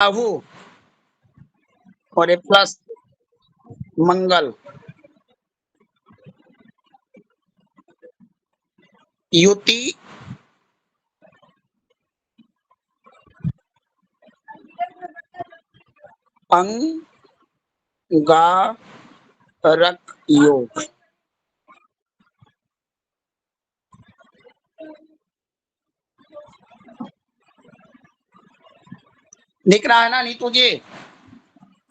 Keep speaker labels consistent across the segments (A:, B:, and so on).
A: राहु और ये प्लस मंगल, युति अंगारक योग। दिख रहा है ना नीतू जी?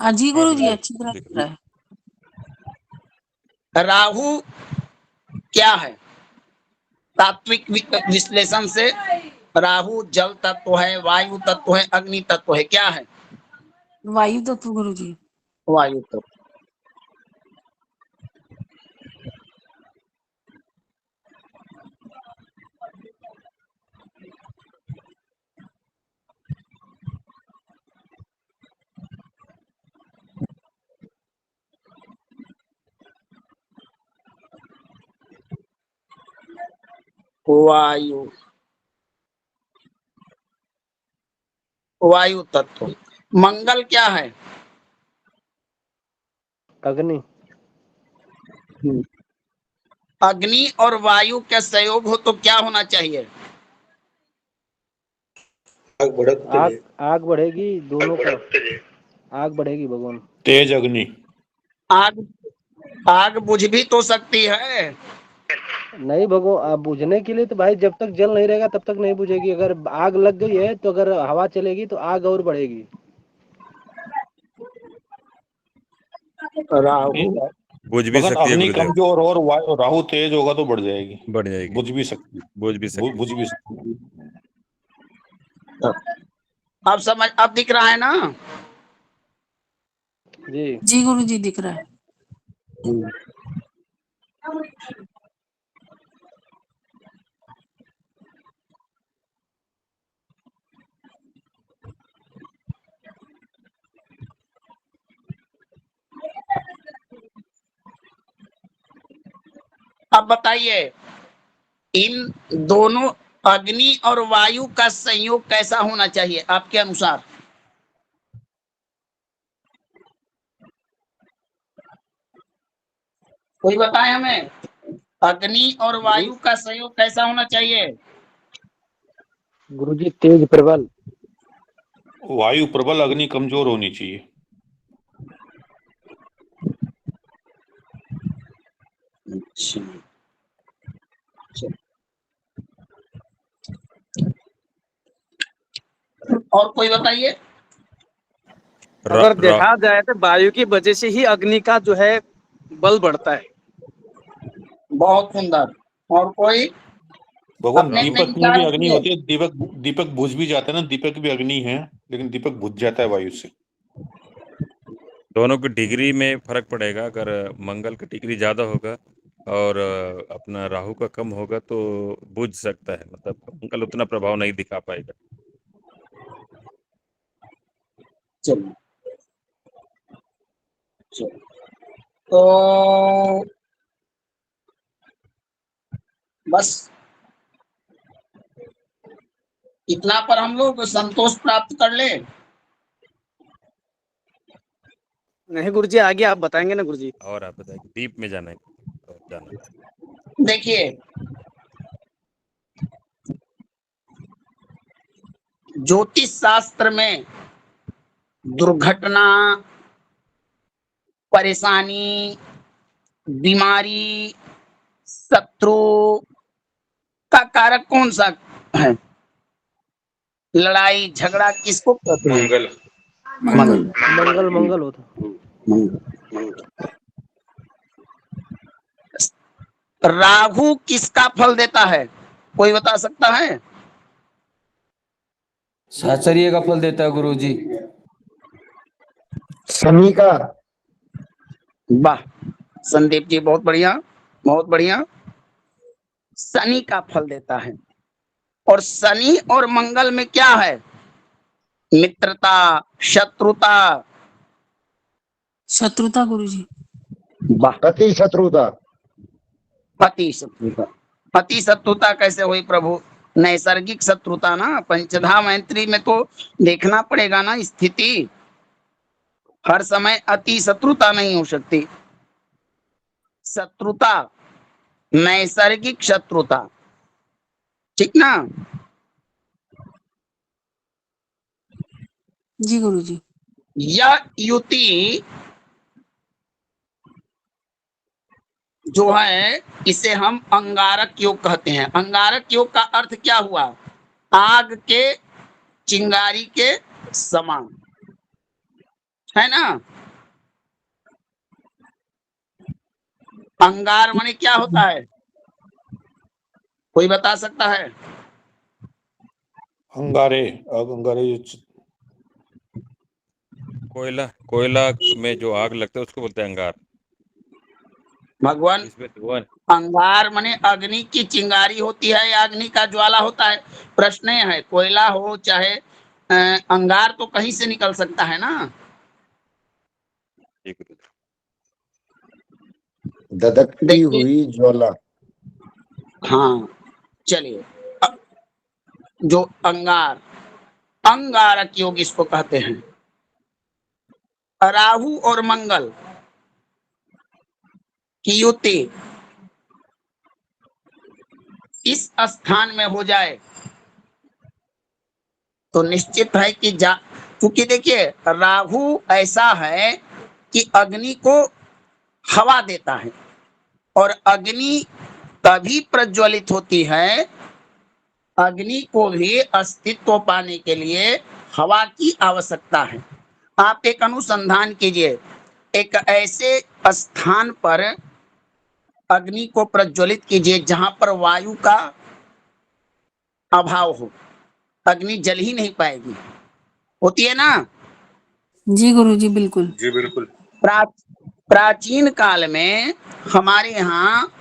B: हाँ जी गुरु जी, अच्छी तरह दिख रहा है।
A: राहु क्या है? तात्विक विश्लेषण से राहु जल तत्व है, वायु तत्व है, अग्नि तत्व है। क्या है?
B: वायु तत्व गुरु जी।
A: वायु तत्व। वायु, वायु तत्व। मंगल क्या है?
C: अग्नि।
A: अग्नि और वायु का संयोग हो तो क्या होना चाहिए?
C: आग बढ़ेगी, दोनों का आग बढ़ेगी भगवान।
D: तेज अग्नि।
A: आग, आग बुझ भी तो सकती है।
C: नहीं भगवान, बुझने के लिए तो भाई जब तक जल नहीं रहेगा तब तक नहीं बुझेगी। अगर आग लग गई है तो अगर हवा चलेगी तो आग और बढ़ेगी।
A: राहु
E: बुझ भी सकती है
D: अग्नि
E: गुरुदेव।
D: कमजोर और राहु तेज होगा तो बढ़ जाएगी,
E: बढ़ जाएगी,
D: बुझ भी सकती।
E: बुझ भी सकती।
A: अब समझ, अब दिख रहा है ना?
C: जी
B: जी गुरु जी, दिख रहा है।
A: अब बताइए, इन दोनों अग्नि और वायु का संयोग कैसा होना चाहिए आपके अनुसार? कोई बताए हमें, अग्नि और वायु का संयोग कैसा होना चाहिए?
C: गुरुजी, तेज प्रबल।
D: वायु प्रबल, अग्नि कमजोर होनी चाहिए।
A: अच्छा, और कोई बताइए।
F: अगर देखा जाए तो वायु की वजह से ही अग्नि का जो है बल बढ़ता है।
A: बहुत सुंदर। और कोई?
D: भगवान
A: अपने
D: दीपक में
A: विचार
D: भी अग्नि
A: रखिए।
D: होती है। दीपक बुझ भी जाता है ना, दीपक भी अग्नि है, लेकिन दीपक बुझ जाता है वायु से।
E: दोनों की डिग्री में फर्क पड़ेगा। अगर मंगल की डिग्री ज्यादा होगा और अपना राहु का कम होगा तो बुझ सकता है, मतलब मंगल उतना प्रभाव नहीं दिखा पाएगा।
A: चलिए, तो बस इतना पर हम लोग संतोष प्राप्त कर ले।
F: नहीं गुरुजी, आगे आप बताएंगे ना गुरुजी।
E: और आप बताइए, डीप में जाना है और जाना है।
A: देखिए, ज्योतिष शास्त्र में दुर्घटना, परेशानी, बीमारी, शत्रु का कारक कौन सा है? लड़ाई झगड़ा किसको कहते हैं?
D: मंगल।
B: मंगल।
C: मंगल मंगल होता।
A: राहु किसका फल देता है? कोई बता सकता है?
G: साचर्य का फल देता है गुरुजी।
C: शनि का।
A: वाह संदीप जी, बहुत बढ़िया, बहुत बढ़िया। शनि का फल देता है। और शनि और मंगल में क्या है? मित्रता, शत्रुता।
B: शत्रुता गुरु जी।
A: वाह,
C: पति शत्रुता।
A: पति शत्रुता। पति शत्रुता कैसे हुई प्रभु? नैसर्गिक शत्रुता ना, पंचधा मैत्री में तो देखना पड़ेगा ना स्थिति, हर समय अति शत्रुता नहीं हो सकती। शत्रुता, नैसर्गिक शत्रुता, ठीक ना।
B: जी गुरुजी।
A: यह युति जो है इसे हम अंगारक योग कहते हैं। अंगारक योग का अर्थ क्या हुआ? आग के चिंगारी के समान, है ना। अंगार माने क्या होता है, कोई बता सकता है?
D: अंगारे, आग अंगारे
E: कोयला कोयला में जो आग लगता है उसको बोलते हैं अंगार।
A: भगवान,
E: इसमें धुआं
A: अंगार माने अग्नि की चिंगारी होती है या अग्नि का ज्वाला होता है। प्रश्न यह है, कोयला हो चाहे अंगार तो कहीं से निकल सकता है ना।
E: जी गुरुजी।
H: धधकती
A: देखिए,
H: हुई ज्वाला।
A: हाँ चलिए, जो अंगार, अंगारक योग इसको कहते हैं। राहु और मंगल की युति इस स्थान में हो जाए तो निश्चित है कि क्योंकि देखिए राहु ऐसा है कि अग्नि को हवा देता है, और अग्नि तभी प्रज्वलित होती है, अग्नि को भी अस्तित्व पाने के लिए हवा की आवश्यकता है। आप एक अनुसंधान कीजिए, एक ऐसे स्थान पर अग्नि को प्रज्वलित कीजिए जहां पर वायु का अभाव हो, अग्नि जल ही नहीं पाएगी, होती है ना।
B: जी गुरुजी बिल्कुल।
D: जी बिल्कुल।
A: प्राचीन काल में हमारे यहाँ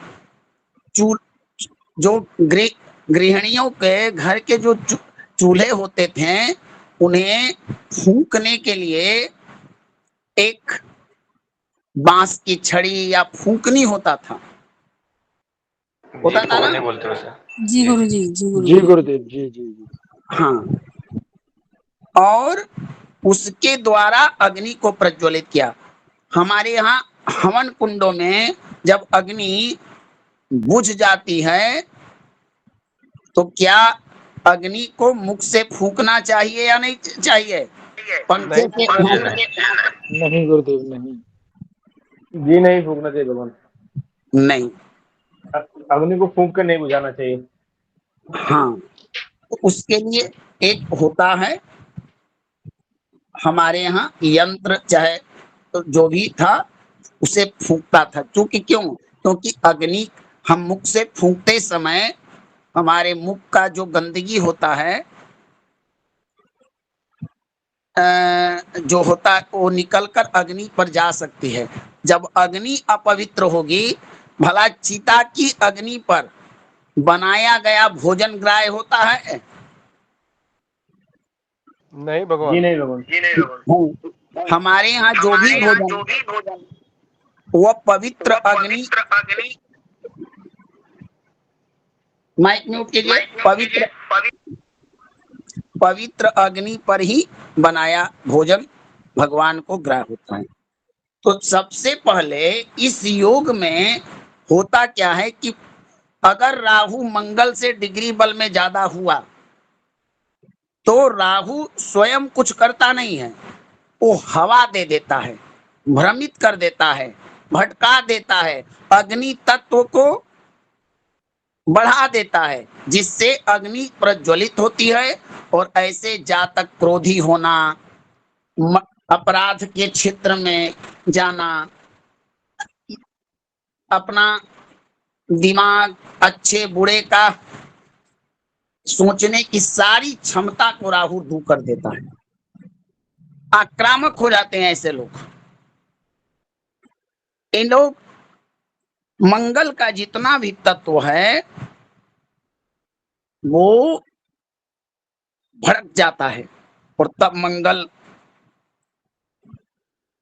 A: जो गृहिणियों के घर के जो चूल्हे होते थे, उन्हें फूंकने के लिए एक बांस की छड़ी या फूंकनी होता था, होता था ना।
D: बोलते हो सर।
B: जी गुरुजी। जी
C: जी
B: गुरुजी।
C: गुरुदेव, जी जी जी।
A: हाँ, और उसके द्वारा अग्नि को प्रज्वलित किया। हमारे यहाँ हवन कुंडों में जब अग्नि बुझ जाती है तो क्या अग्नि को मुख से फूंकना चाहिए या नहीं चाहिए? पंखे से
C: नहीं गुरुदेव, नहीं जी, नहीं फूकना चाहिए भगवान।
A: नहीं।
C: अग्नि को फूंक कर नहीं बुझाना चाहिए।
A: हाँ, तो उसके लिए एक होता है हमारे यहाँ यंत्र, चाहे तो जो भी था उसे फूंकता था। क्योंकि अग्नि हम मुख से फूंकते समय हमारे मुख का जो गंदगी होता है, जो होता है वो निकलकर अग्नि पर जा सकती है। जब अग्नि अपवित्र होगी, भला चिता की अग्नि पर बनाया गया भोजन ग्राह्य होता है?
C: नहीं भगवान, जी नहीं भगवान।
A: हमारे यहाँ जो भी भोजन वह पवित्र अग्नि, माइक म्यूट कीजिए, पवित्र अग्नि पर ही बनाया भोजन भगवान को ग्राह्य होता है। तो सबसे पहले इस योग में होता क्या है कि अगर राहु मंगल से डिग्री बल में ज्यादा हुआ तो राहु स्वयं कुछ करता नहीं है, वो हवा दे देता है, भ्रमित कर देता है, भटका देता है, अग्नि तत्व को बढ़ा देता है, जिससे अग्नि प्रज्वलित होती है। और ऐसे जातक क्रोधी होना, अपराध के क्षेत्र में जाना, अपना दिमाग अच्छे बुरे का सोचने की सारी क्षमता को राहु दूर कर देता है। आक्रामक हो जाते हैं ऐसे लोग। इन लोग मंगल का जितना भी तत्व है वो भड़क जाता है, और तब मंगल,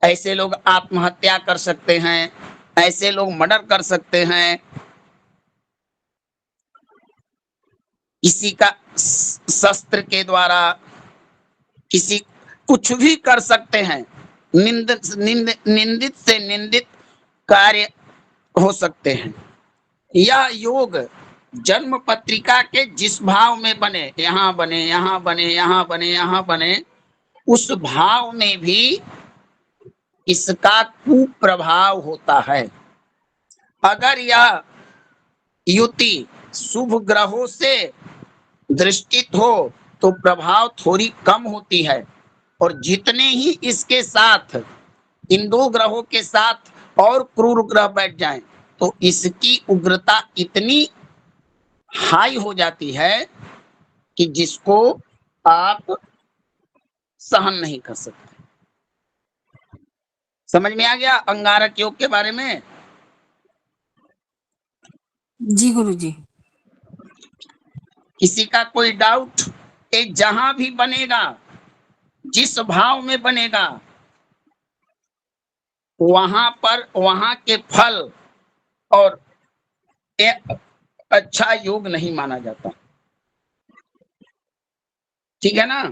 A: ऐसे लोग आत्महत्या कर सकते हैं, ऐसे लोग मर्डर कर सकते हैं। किसी का शस्त्र के द्वारा किसी कुछ भी कर सकते हैं। निंदित से निंदित कार्य हो सकते हैं। यह योग जन्म पत्रिका के जिस भाव में बने, यहाँ बने, यहाँ बने, यहाँ बने, यहाँ बने, उस भाव में भी इसका कुप्रभाव होता है। अगर यह युति शुभ ग्रहों से दृष्टित हो तो प्रभाव थोड़ी कम होती है, और जितने ही इसके साथ इन दो ग्रहों के साथ और क्रूर ग्रह बैठ जाएं तो इसकी उग्रता इतनी हाई हो जाती है कि जिसको आप सहन नहीं कर सकते। समझ में आ गया अंगारक योग के बारे में?
B: जी गुरुजी।
A: किसी का कोई डाउट? ये जहां भी बनेगा, जिस भाव में बनेगा, वहां पर वहां के फल और एक अच्छा योग नहीं माना जाता। ठीक है ना?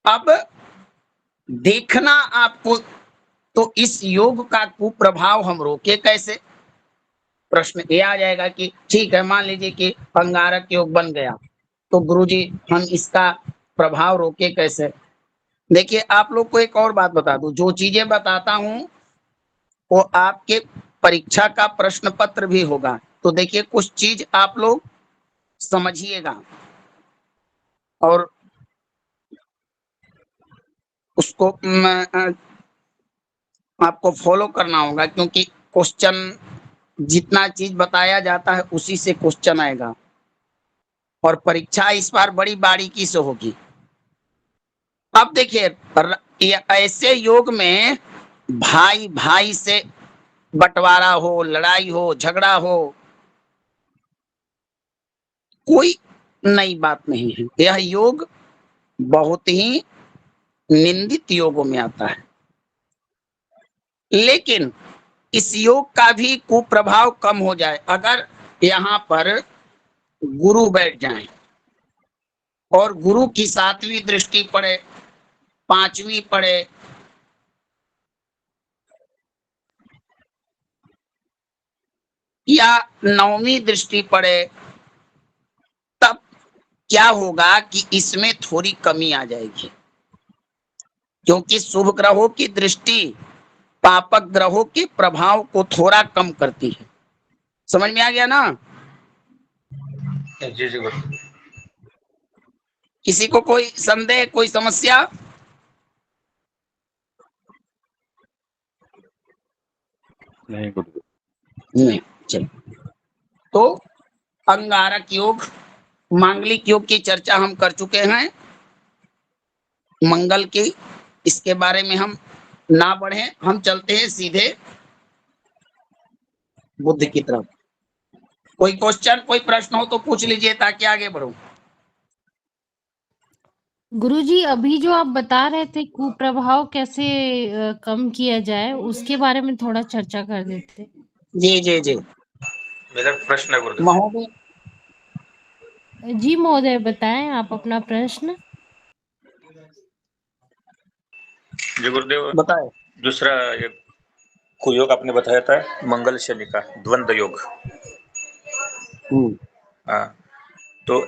A: अब देखना आपको, तो इस योग का कुप्रभाव हम रोके कैसे? प्रश्न ये आ जाएगा कि ठीक है, मान लीजिए कि अंगारक योग बन गया, तो गुरुजी हम इसका प्रभाव रोके कैसे? देखिए, आप लोग को एक और बात बता दूं, जो चीजें बताता हूं वो आपके परीक्षा का प्रश्न पत्र भी होगा। तो देखिए, कुछ चीज आप लोग समझिएगा और उसको आपको फॉलो करना होगा, क्योंकि क्वेश्चन जितना चीज बताया जाता है उसी से क्वेश्चन आएगा, और परीक्षा इस बार बड़ी बारीकी से होगी। अब देखिए, ऐसे योग में भाई भाई से बंटवारा हो, लड़ाई हो, झगड़ा हो, कोई नई बात नहीं है। यह योग बहुत ही निंदित योगों में आता है, लेकिन इस योग का भी कुप्रभाव कम हो जाए अगर यहाँ पर गुरु बैठ जाए और गुरु की 7वीं दृष्टि पड़े, 5वीं पड़े, या 9वीं दृष्टि पड़े, तब क्या होगा कि इसमें थोड़ी कमी आ जाएगी, क्योंकि शुभ ग्रहों की दृष्टि पापक ग्रहों के प्रभाव को थोड़ा कम करती है। समझ में आ गया ना?
D: जी जी गुरु।
A: किसी को कोई संदेह, कोई समस्या?
E: नहीं गुरु।
A: नहीं। चलिए, तो अंगारक योग, मांगलिक योग की चर्चा हम कर चुके हैं। मंगल की, इसके बारे में हम ना बढ़े, हम चलते हैं सीधे बुद्ध की तरफ। कोई क्वेश्चन, कोई प्रश्न हो तो पूछ लीजिए ताकि आगे बढ़ो।
H: गुरुजी, अभी जो आप बता रहे थे कुप्रभाव कैसे कम किया जाए, उसके बारे में थोड़ा चर्चा कर देते।
A: जी जी जी,
D: मेरा प्रश्न है गुरुदेव।
A: महोदय।
H: जी महोदय, बताएं आप अपना प्रश्न।
D: जी गुरुदेव,
A: बताए।
D: दूसरा ये कुयोग आपने बताया था, मंगल शनि का द्वंद्व योग। हाँ, तो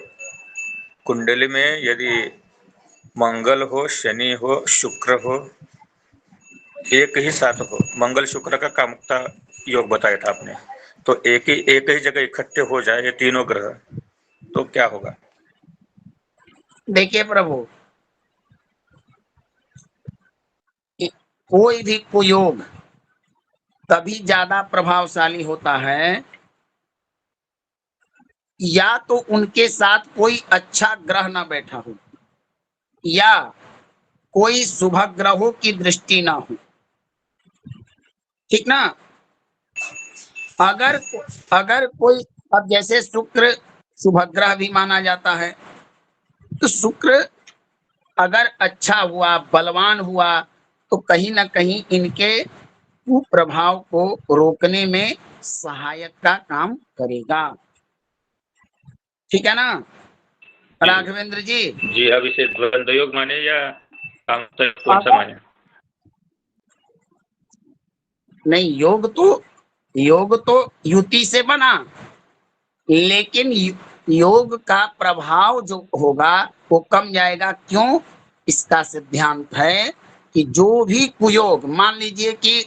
D: कुंडली में यदि मंगल हो, शनि हो, शुक्र हो, एक ही साथ हो, मंगल शुक्र का कामुकता योग बताया था आपने, तो एक ही जगह इकट्ठे हो जाए ये तीनों ग्रह, तो क्या होगा?
A: देखिए प्रभु, कोई भी कुयोग तभी ज्यादा प्रभावशाली होता है या तो उनके साथ कोई अच्छा ग्रह ना बैठा हो, या कोई शुभ ग्रहों की दृष्टि ना हो। ठीक ना? अगर कोई, अब जैसे शुक्र शुभ ग्रह भी माना जाता है, तो शुक्र अगर अच्छा हुआ, बलवान हुआ, तो कहीं ना कहीं इनके कुप्रभाव को रोकने में सहायक का काम करेगा। ठीक है ना
D: जी।
A: राघवेंद्र जी?
D: जी, अब इसे द्वंद्व योग माने या कामता योग, कौन सा माने?
A: नहीं, योग तो युति से बना, लेकिन योग का प्रभाव जो होगा वो कम जाएगा। क्यों? इसका सिद्धांत है कि जो भी कुयोग, मान लीजिए कि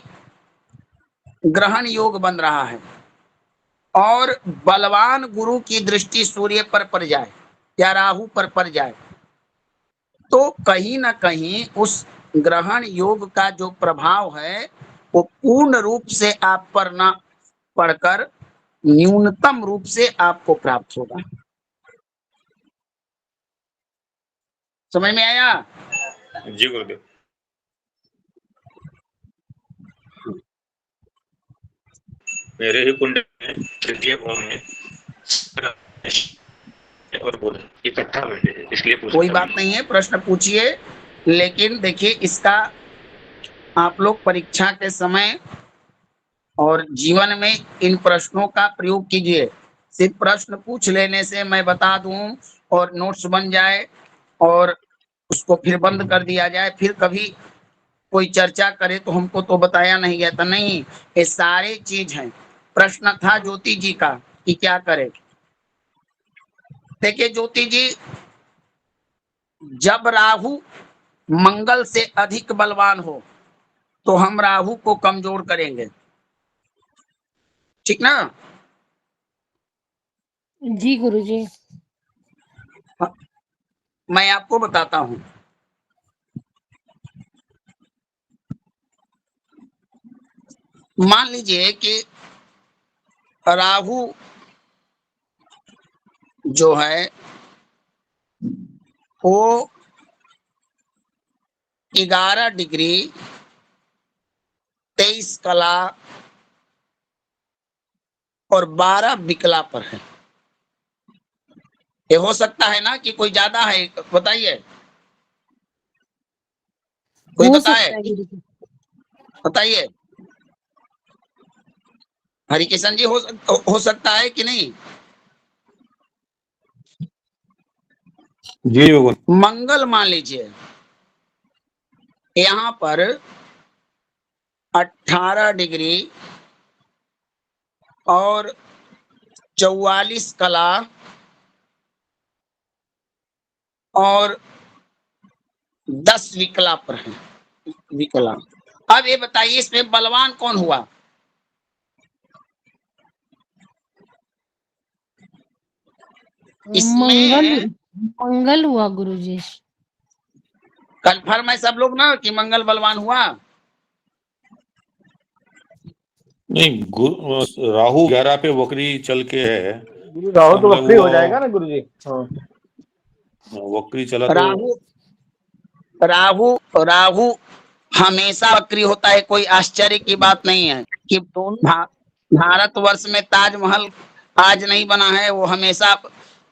A: ग्रहण योग बन रहा है और बलवान गुरु की दृष्टि सूर्य पर पड़ जाए या राहु पर पड़ जाए, तो कहीं ना कहीं उस ग्रहण योग का जो प्रभाव है वो पूर्ण रूप से आप पर ना पड़कर न्यूनतम रूप से आपको प्राप्त होगा। समझ में आया?
D: जी गुरुदेव। मेरे ही कुंड में तृतीय भाव में और बुध इकट्ठा बैठे हैं, इसलिए पूछ
A: कोई
D: रहा
A: बात नहीं है, प्रश्न पूछिए। लेकिन देखिए, इसका आप लोग परीक्षा के समय और जीवन में इन प्रश्नों का प्रयोग कीजिए। सिर्फ प्रश्न पूछ लेने से मैं बता दूं और नोट्स बन जाए और उसको फिर बंद कर दिया जाए, फिर कभी कोई चर्चा करे तो हमको तो बताया नहीं गया था। नहीं, ये सारे चीज हैं। प्रश्न था ज्योति जी का कि क्या करे। देखिए ज्योति जी, जब राहु मंगल से अधिक बलवान हो तो हम राहु को कमजोर करेंगे, ठीक ना?
H: जी गुरुजी।
A: मैं आपको बताता हूं। मान लीजिए कि राहु जो है वो 11 डिग्री 23 कला और 12 विकला पर है। ये हो सकता है ना कि कोई ज्यादा है? बताइए, कोई
H: हो
A: बताए,
H: सकता है गुरुजी।
A: बताइए। हरिकिशन जी, हो सकता है कि नहीं?
E: जी भगवान।
A: मंगल मान लीजिए यहां पर 18 डिग्री और 44 कला और 10 विकला पर है। विकला। अब ये बताइए, इसमें बलवान कौन हुआ?
H: मंगल
A: इसमें
H: मंगल हुआ गुरुजी।
A: कन्फर्म है सब लोग ना कि मंगल बलवान हुआ?
E: नहीं, राहु 11 पे वक्री चल के है।
C: राहु तो
E: मतलब
C: वक्री हो
E: वो
C: जाएगा ना गुरुजी। हाँ,
E: वक्री चला तो
A: राहु राहु राहु हमेशा वक्री होता है, कोई आश्चर्य की बात नहीं है कि भारतवर्ष में ताजमहल आज नहीं बना है, वो हमेशा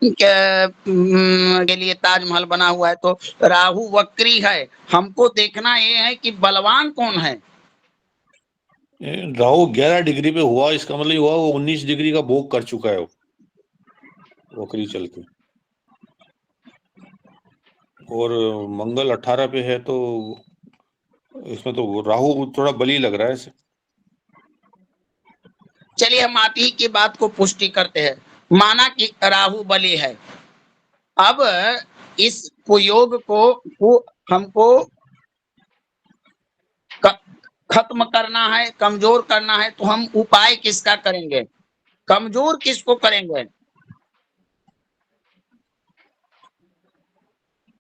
A: के लिए ताजमहल बना हुआ है। तो राहु वक्री है। हमको देखना ये है कि बलवान कौन है।
E: राहु 11 डिग्री पे हुआ, इसका मतलब हुआ वो 19 डिग्री का भोग कर चुका है वो वक्री चल के। और मंगल 18 पे है, तो इसमें तो राहु थोड़ा बली लग रहा है इसे।
A: चलिए हम आप ही की बात को पुष्टि करते हैं। माना कि राहु बली है। अब इस कुयोग को हमको खत्म करना है, कमजोर करना है, तो हम उपाय किसका करेंगे? कमजोर किसको करेंगे?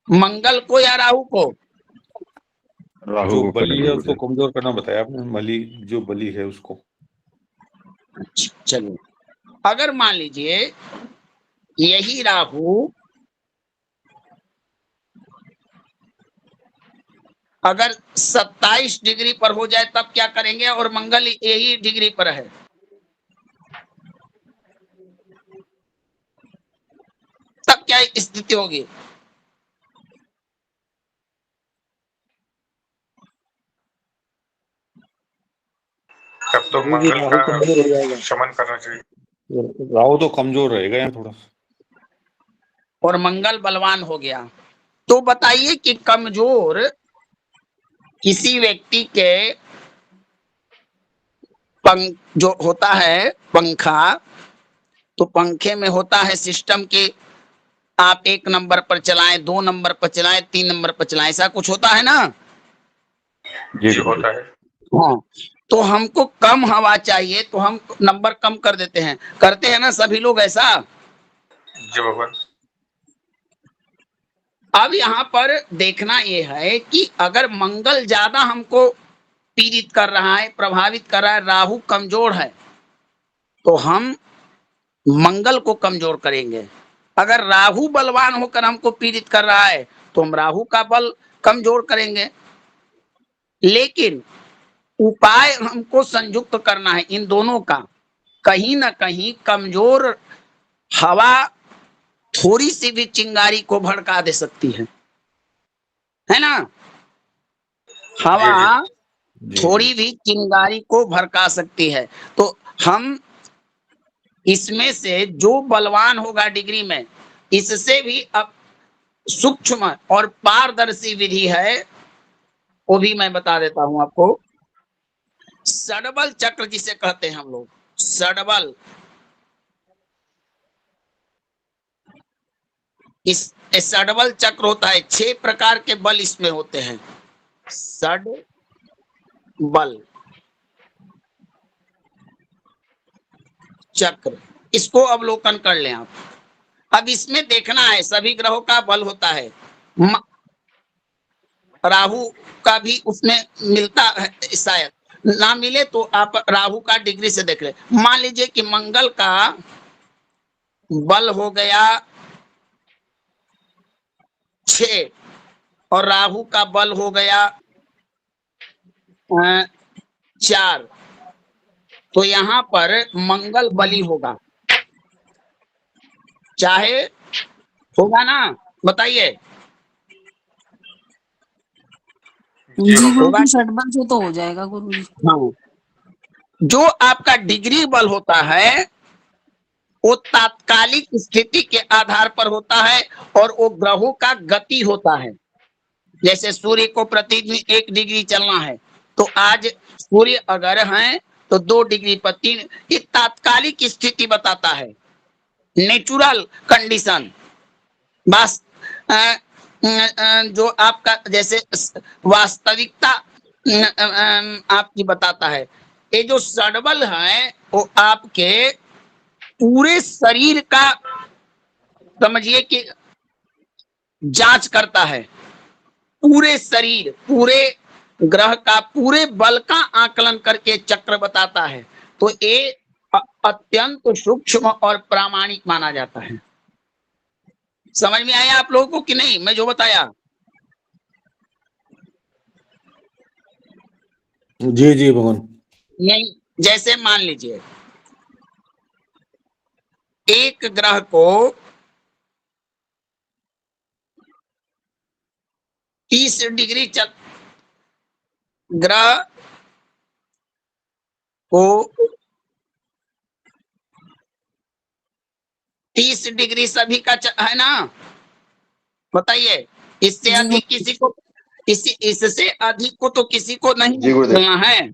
A: मंगल को या राहु को?
E: जो बली है उसको कमजोर करना बताया आपने, बली जो बली है उसको।
A: चलिए, अगर मान लीजिए यही राहु अगर 27 डिग्री पर हो जाए तब क्या करेंगे? और मंगल यही डिग्री पर है, तब क्या स्थिति होगी?
D: तब तो मंगल
C: राहु
D: का
C: कमजोर हो जाएगा।
D: शमन करना चाहिए।
E: राहु तो कमजोर रहेगा यहाँ थोड़ा।
A: और मंगल बलवान हो गया, तो बताइए कि कमजोर किसी व्यक्ति के जो होता है पंखा, तो पंखे में होता है सिस्टम कि आप 1 नंबर पर चलाएं, 2 नंबर पर चलाएं, 3 नंबर पर चलाएं, ऐसा कुछ होता है ना।
D: जी होता है।
A: हाँ, तो हमको कम हवा चाहिए तो हम नंबर कम कर देते हैं, करते हैं ना सभी लोग ऐसा।
D: जी भगवान।
A: अब यहाँ पर देखना यह है कि अगर मंगल ज्यादा हमको पीड़ित कर रहा है, प्रभावित कर रहा है, राहु कमजोर है, तो हम मंगल को कमजोर करेंगे। अगर राहु बलवान होकर हमको पीड़ित कर रहा है तो हम राहु का बल कमजोर करेंगे। लेकिन उपाय हमको संयुक्त करना है इन दोनों का। कहीं ना कहीं कमजोर हवा थोड़ी सी भी चिंगारी को भड़का दे सकती है ना। हवा
E: जी
A: थोड़ी भी चिंगारी को भड़का सकती है। तो हम इसमें से जो बलवान होगा डिग्री में, इससे भी अब सूक्ष्म और पारदर्शी विधि है, वो भी मैं बता देता हूं आपको। सडबल चक्र जिसे कहते हैं हम लोग, सडबल, इस सडबल चक्र होता है, 6 प्रकार के बल इसमें होते हैं। सड बल चक्र, इसको अवलोकन कर लें आप। अब इसमें देखना है सभी ग्रहों का बल होता है, राहु का भी उसमें मिलता है, शायद ना मिले तो आप राहु का डिग्री से देख ले। मान लीजिए कि मंगल का बल हो गया 6 और राहु का बल हो गया 4, तो यहाँ पर मंगल बली होगा, चाहे होगा ना, बताइए।
B: जी गुरु
A: होगा।
B: जी, षटबल से तो हो जाएगा गुरु जी।
A: हाँ, जो आपका डिग्री बल होता है वो तात्कालिक स्थिति के आधार पर होता है और वो ग्रहों का गति होता है। जैसे सूर्य को प्रतिदिन 1 डिग्री चलना है, तो आज सूर्य अगर है तो 2 डिग्री पर 3, ये तात्कालिक स्थिति बताता है, नेचुरल कंडीशन। बस जो आपका जैसे वास्तविकता आपकी बताता है। ये जो सडबल है वो आपके पूरे शरीर का समझिए कि जांच करता है, पूरे शरीर, पूरे ग्रह का पूरे बल का आकलन करके चक्र बताता है। तो ये अत्यंत सूक्ष्म और प्रामाणिक माना जाता है। समझ में आया आप लोगों को कि नहीं मैं जो बताया?
I: जी जी भगवान।
A: नहीं, जैसे मान लीजिए एक ग्रह को 30 डिग्री ग्रह को 30 डिग्री सभी का है ना, बताइए। इससे अधिक किसी को, इससे अधिक को तो किसी को नहीं चलना है।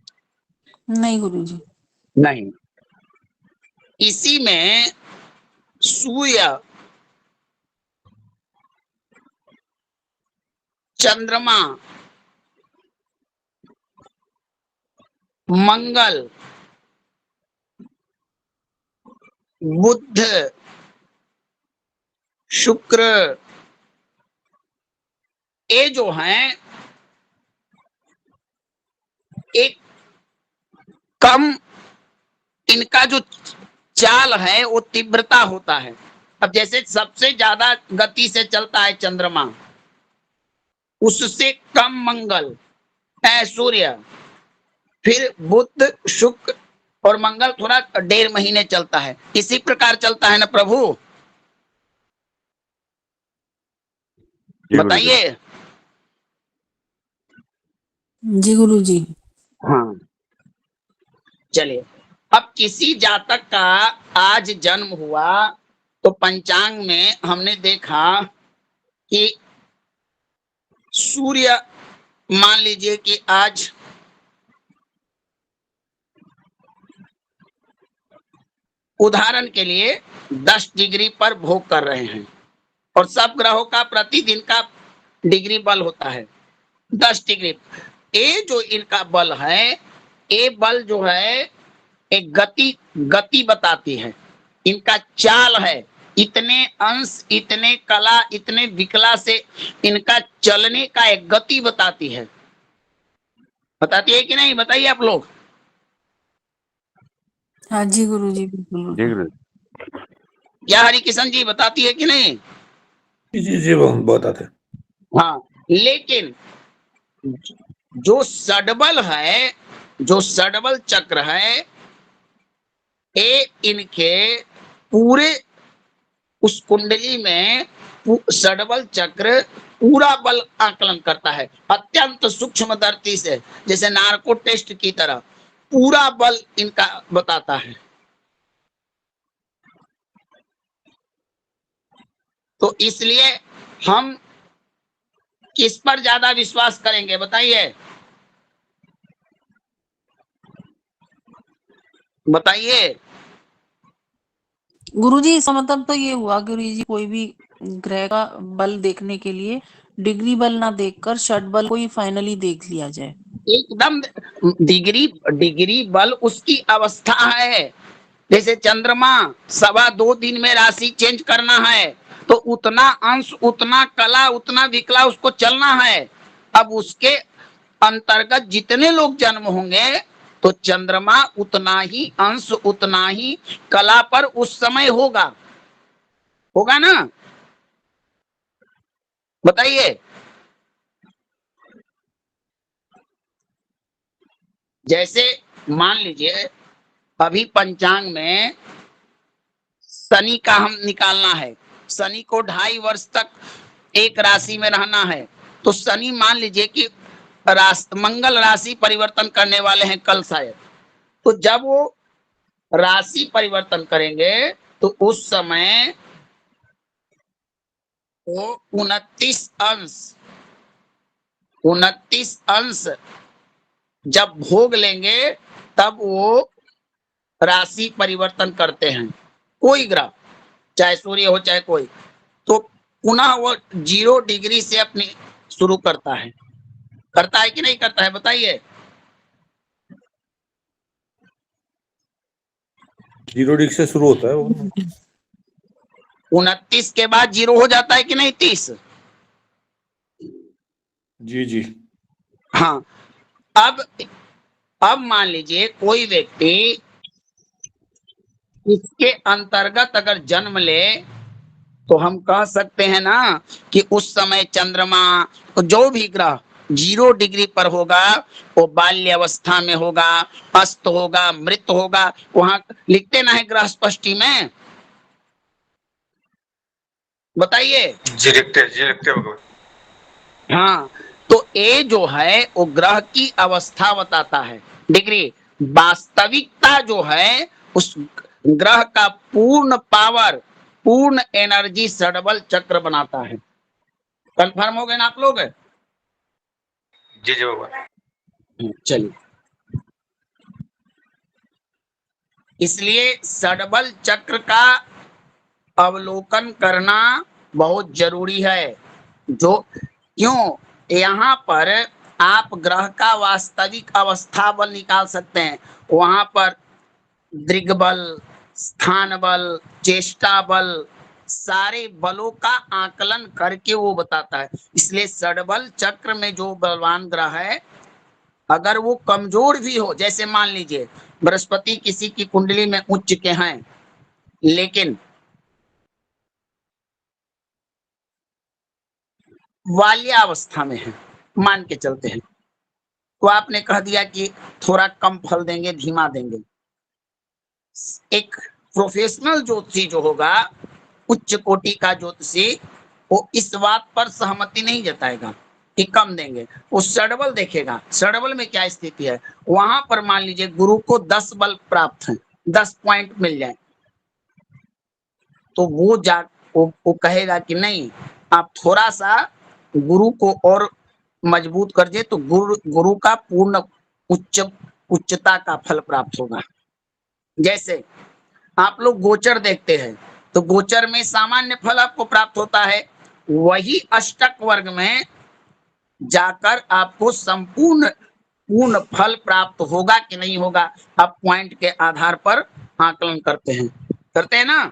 B: नहीं गुरु जी।
A: नहीं, इसी में सूर्य, चंद्रमा, मंगल, बुध, शुक्र, ये जो हैं एक कम, इनका जो चाल है वो तीव्रता होता है। अब जैसे सबसे ज्यादा गति से चलता है चंद्रमा, उससे कम मंगल है सूर्य, फिर बुध, शुक्र और मंगल थोड़ा 1.5 महीने चलता है। इसी प्रकार चलता है ना प्रभु, बताइए।
B: जी गुरु जी।
A: हाँ, चलिए। अब किसी जातक का आज जन्म हुआ तो पंचांग में हमने देखा कि सूर्य मान लीजिए कि आज उदाहरण के लिए 10 डिग्री पर भोग कर रहे हैं और सब ग्रहों का प्रतिदिन का डिग्री बल होता है 10 डिग्री। ये जो इनका बल है, ये बल जो है एक गति बताती है, इनका चाल है, इतने अंश, इतने कला, इतने विकला से इनका चलने का एक गति बताती है कि नहीं? बताइए आप लोग।
B: हाँ जी गुरुजी, बिल्कुल
E: जी गुरु
A: क्या हरि किशन जी बताती है कि नहीं?
I: जी जी बताते।
A: हाँ, लेकिन जो षडबल है, जो षडबल चक्र है, ये इनके पूरे उस कुंडली में षडबल चक्र पूरा बल आकलन करता है अत्यंत सूक्ष्मदर्शी से, जैसे नार्को टेस्ट की तरह पूरा बल इनका बताता है। तो इसलिए हम किस पर ज्यादा विश्वास करेंगे बताइए? बताइए।
B: गुरुजी, इसका मतलब तो ये हुआ गुरुजी, कोई भी ग्रह का बल देखने के लिए डिग्री बल ना देखकर षड बल को ही फाइनली देख लिया जाए।
A: एकदम डिग्री बल उसकी अवस्था है। जैसे चंद्रमा 2.25 दिन में राशि चेंज करना है, तो उतना अंश, उतना कला, उतना विकला उसको चलना है। अब उसके अंतर्गत जितने लोग जन्म होंगे तो चंद्रमा उतना ही अंश, उतना ही कला पर उस समय होगा ना? बताइए। जैसे मान लीजिए अभी पंचांग में शनि का हम निकालना है, शनि को 2.5 वर्ष तक एक राशि में रहना है, तो शनि मान लीजिए कि मंगल राशि परिवर्तन करने वाले हैं कल शायद, तो जब वो राशि परिवर्तन करेंगे तो उस समय वो 29 अंश जब भोग लेंगे तब वो राशि परिवर्तन करते हैं। कोई ग्रह, चाहे सूर्य हो चाहे कोई, तो पुनः वो 0 डिग्री से अपनी शुरू करता है कि नहीं करता है? बताइए।
I: 0 डिग्री से शुरू होता है वो।
A: 29 के बाद 0 हो जाता है कि नहीं? 30।
I: जी जी
A: हाँ, अब मान लीजिए कोई व्यक्ति इसके अंतर्गत अगर जन्म ले तो हम कह सकते हैं ना कि उस समय चंद्रमा, जो भी ग्रह 0 डिग्री पर होगा वो बाल्यावस्था में होगा, अस्त होगा, मृत होगा। वहां लिखते ना है ग्रह स्पष्टी में? बताइए।
D: जी लिखते भगवान।
A: हाँ, तो ये जो है वो ग्रह की अवस्था बताता है, डिग्री। वास्तविकता जो है उस ग्रह का पूर्ण पावर, पूर्ण एनर्जी षडबल चक्र बनाता है। कंफर्म हो गए ना आप लोग?
D: जी भगवान।
A: चलिए, इसलिए षडबल चक्र का अवलोकन करना बहुत जरूरी है। जो क्यों? यहाँ पर आप ग्रह का वास्तविक अवस्था बल निकाल सकते हैं। वहां पर दृग्बल, स्थान बल, चेष्टा बल, सारे बलों का आकलन करके वो बताता है। इसलिए षडबल चक्र में जो बलवान ग्रह है, अगर वो कमजोर भी हो, जैसे मान लीजिए बृहस्पति किसी की कुंडली में उच्च के हैं लेकिन बाल्यावस्था में है, मान के चलते हैं, तो आपने कह दिया कि थोड़ा कम फल देंगे, धीमा देंगे। एक प्रोफेशनल ज्योतिषी जो होगा, उच्च कोटि का ज्योतिषी, वो इस बात पर सहमति नहीं जताएगा कि कम देंगे। वो षडबल देखेगा, षडबल में क्या स्थिति है। वहां पर मान लीजिए गुरु को 10 बल प्राप्त है, 10 पॉइंट मिल जाए, तो वो कहेगा कि नहीं, आप थोड़ा सा गुरु को और मजबूत कर दे तो गुरु का पूर्ण उच्चता का फल प्राप्त होगा। जैसे आप लोग गोचर देखते हैं तो गोचर में सामान्य फल आपको प्राप्त होता है, वही अष्टक वर्ग में जाकर आपको पूर्ण फल प्राप्त होगा कि नहीं होगा, आप पॉइंट के आधार पर आकलन करते हैं ना।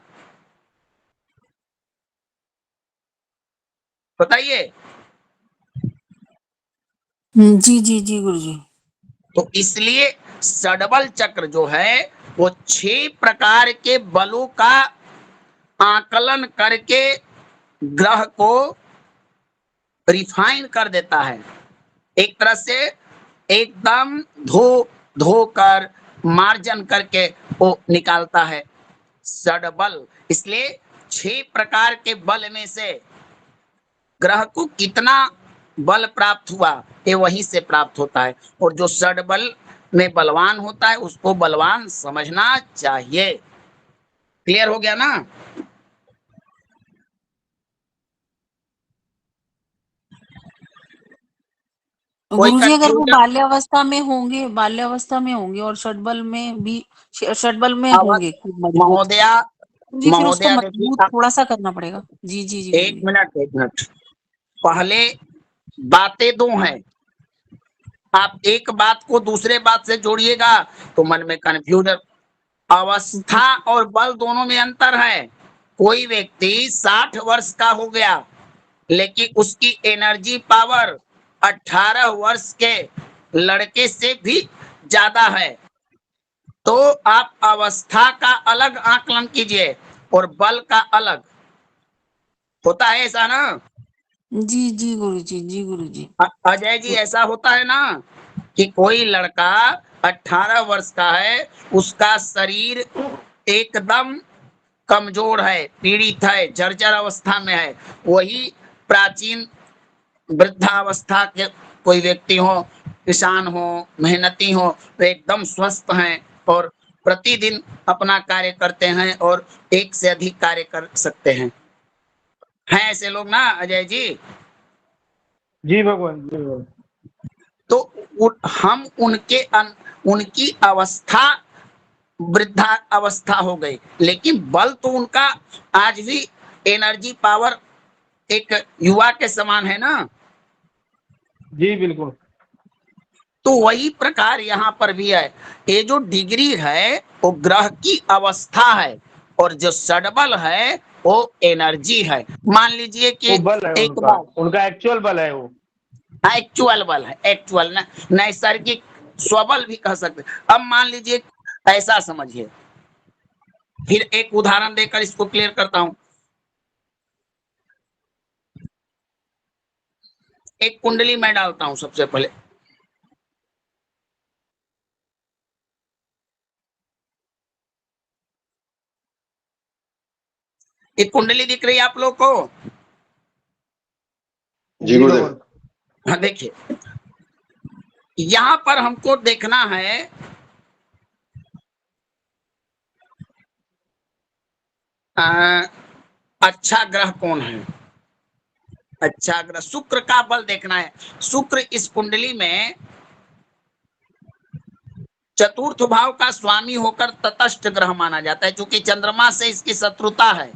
A: बताइए।
B: जी जी जी गुरुजी।
A: तो इसलिए षडबल चक्र जो है वो 6 प्रकार के बलों का आकलन करके ग्रह को रिफाइन कर देता है, एक तरह से एकदम धोकर मार्जन करके वो निकालता है षडबल। इसलिए 6 प्रकार के बल में से ग्रह को कितना बल प्राप्त हुआ ये वहीं से प्राप्त होता है, और जो षडबल में बलवान होता है उसको बलवान समझना चाहिए। क्लियर हो गया ना। कोई
B: गुरुजी अगर वो
A: कंफ्यूजन?
B: बाल्यावस्था में होंगे और षडबल में भी, षडबल में
A: अवध
B: होंगे खूब मजबूत
A: महोदया
B: जी, फिर उसको
A: देखिए
B: मजबूत थोड़ा सा करना पड़ेगा। जी जी जी
A: एक
B: गुरुजी।
A: मिनट पहले बातें दो हैं, आप एक बात को दूसरे बात से जोड़िएगा तो मन में कंफ्यूजन। अवस्था और बल दोनों में अंतर है। कोई व्यक्ति 60 वर्ष का हो गया लेकिन उसकी एनर्जी पावर 18 वर्ष के लड़के से भी ज्यादा है, तो आप अवस्था का अलग आकलन कीजिए और बल का अलग। होता है ऐसा ना
B: जी जी गुरुजी, जी गुरुजी।
A: अजय जी? ऐसा होता है ना कि कोई लड़का 18 वर्ष का है, उसका शरीर एकदम कमजोर है, पीड़ित है, जर्जर अवस्था में है। वही प्राचीन वृद्धावस्था के कोई व्यक्ति हो, किसान हो, मेहनती हो, तो एकदम स्वस्थ हैं और प्रतिदिन अपना कार्य करते हैं और एक से अधिक कार्य कर सकते हैं ऐसे लोग ना अजय जी?
C: जी भगवान, जी भगवान।
A: तो हम उनकी अवस्था वृद्धा अवस्था हो गई, लेकिन बल तो उनका आज भी एनर्जी पावर एक युवा के समान है ना।
C: जी बिल्कुल।
A: तो वही प्रकार यहाँ पर भी है। ये जो डिग्री है वो ग्रह की अवस्था है और जो षडबल है वो एनर्जी है। मान लीजिए कि
C: वो बल है
A: एक
C: उनका,
A: बार
C: उनका एक्चुअल बल है वो।
A: एक्चुअल बल है, एक्चुअल ना, नैसर्गिक स्वबल भी कह सकते। अब मान लीजिए ऐसा समझिए, फिर एक उदाहरण देकर इसको क्लियर करता हूं। एक कुंडली मैं डालता हूं सबसे पहले। एक कुंडली दिख रही है आप लोग को?
C: जी गुरुदेव।
A: हाँ देखिए, यहां पर हमको देखना है अच्छा ग्रह कौन है। अच्छा ग्रह शुक्र का बल देखना है। शुक्र इस कुंडली में चतुर्थ भाव का स्वामी होकर तटस्थ ग्रह माना जाता है, क्योंकि चंद्रमा से इसकी शत्रुता है।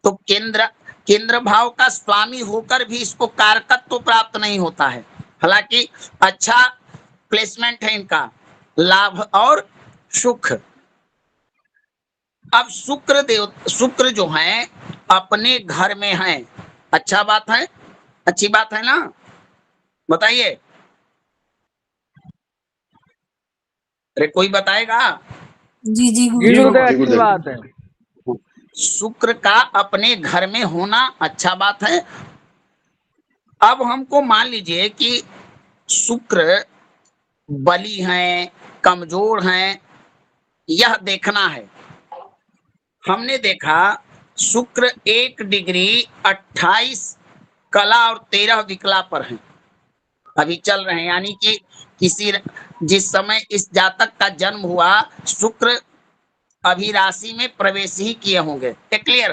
A: तो केंद्र भाव का स्वामी होकर भी इसको कारकत्व तो प्राप्त नहीं होता है। हालांकि अच्छा प्लेसमेंट है इनका, लाभ और सुख। अब शुक्र जो है अपने घर में है, अच्छा बात है, अच्छी बात है ना। बताइए, अरे कोई बताएगा?
B: जी जी
F: जी
B: गुरुजी।
F: गुरुदेव, अच्छी बात है।
A: शुक्र का अपने घर में होना अच्छा बात है। अब हमको मान लीजिए कि शुक्र बली हैं, कमजोर हैं, यह देखना है। हमने देखा शुक्र 1 डिग्री 28 कला और 13 विकला पर है, अभी चल रहे हैं। यानी कि जिस समय इस जातक का जन्म हुआ शुक्र अभी राशि में प्रवेश ही किए होंगे। ये क्लियर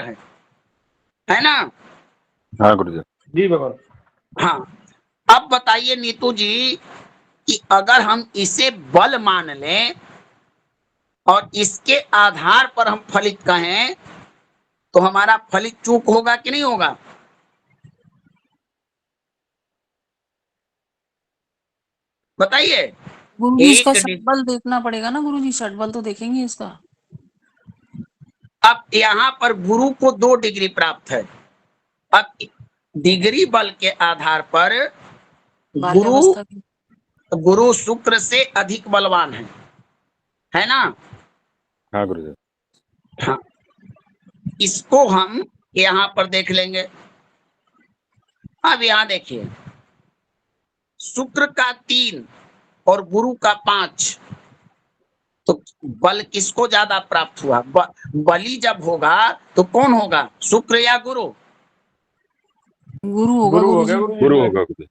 A: है ना?
E: हाँ गुरुजी।
I: जी भगवान।
A: हाँ, अब बताइए नीतू जी कि अगर हम इसे बल मान लें और इसके आधार पर हम फलित कहें तो हमारा फलित चूक होगा कि नहीं होगा? बताइए।
B: गुरुजी इसका
A: एक
B: षटबल देखना पड़ेगा ना गुरुजी, षटबल तो देखेंगे इसका।
A: अब यहाँ पर गुरु को 2 डिग्री प्राप्त है। अब डिग्री बल के आधार पर गुरु
B: बाल्यावस्था की।
A: गुरु शुक्र से अधिक बलवान है ना?
E: हाँ गुरुजी।
A: हाँ, इसको हम यहाँ पर देख लेंगे। अब यहाँ देखिए, शुक्र का 3 और गुरु का 5, तो बल किसको ज्यादा प्राप्त हुआ? बली जब होगा तो कौन होगा, शुक्र या गुरु?
B: गुरु होगा
I: गुरु हो
B: गुरुजी।
I: गया
E: गुरु होगा गुरुजी,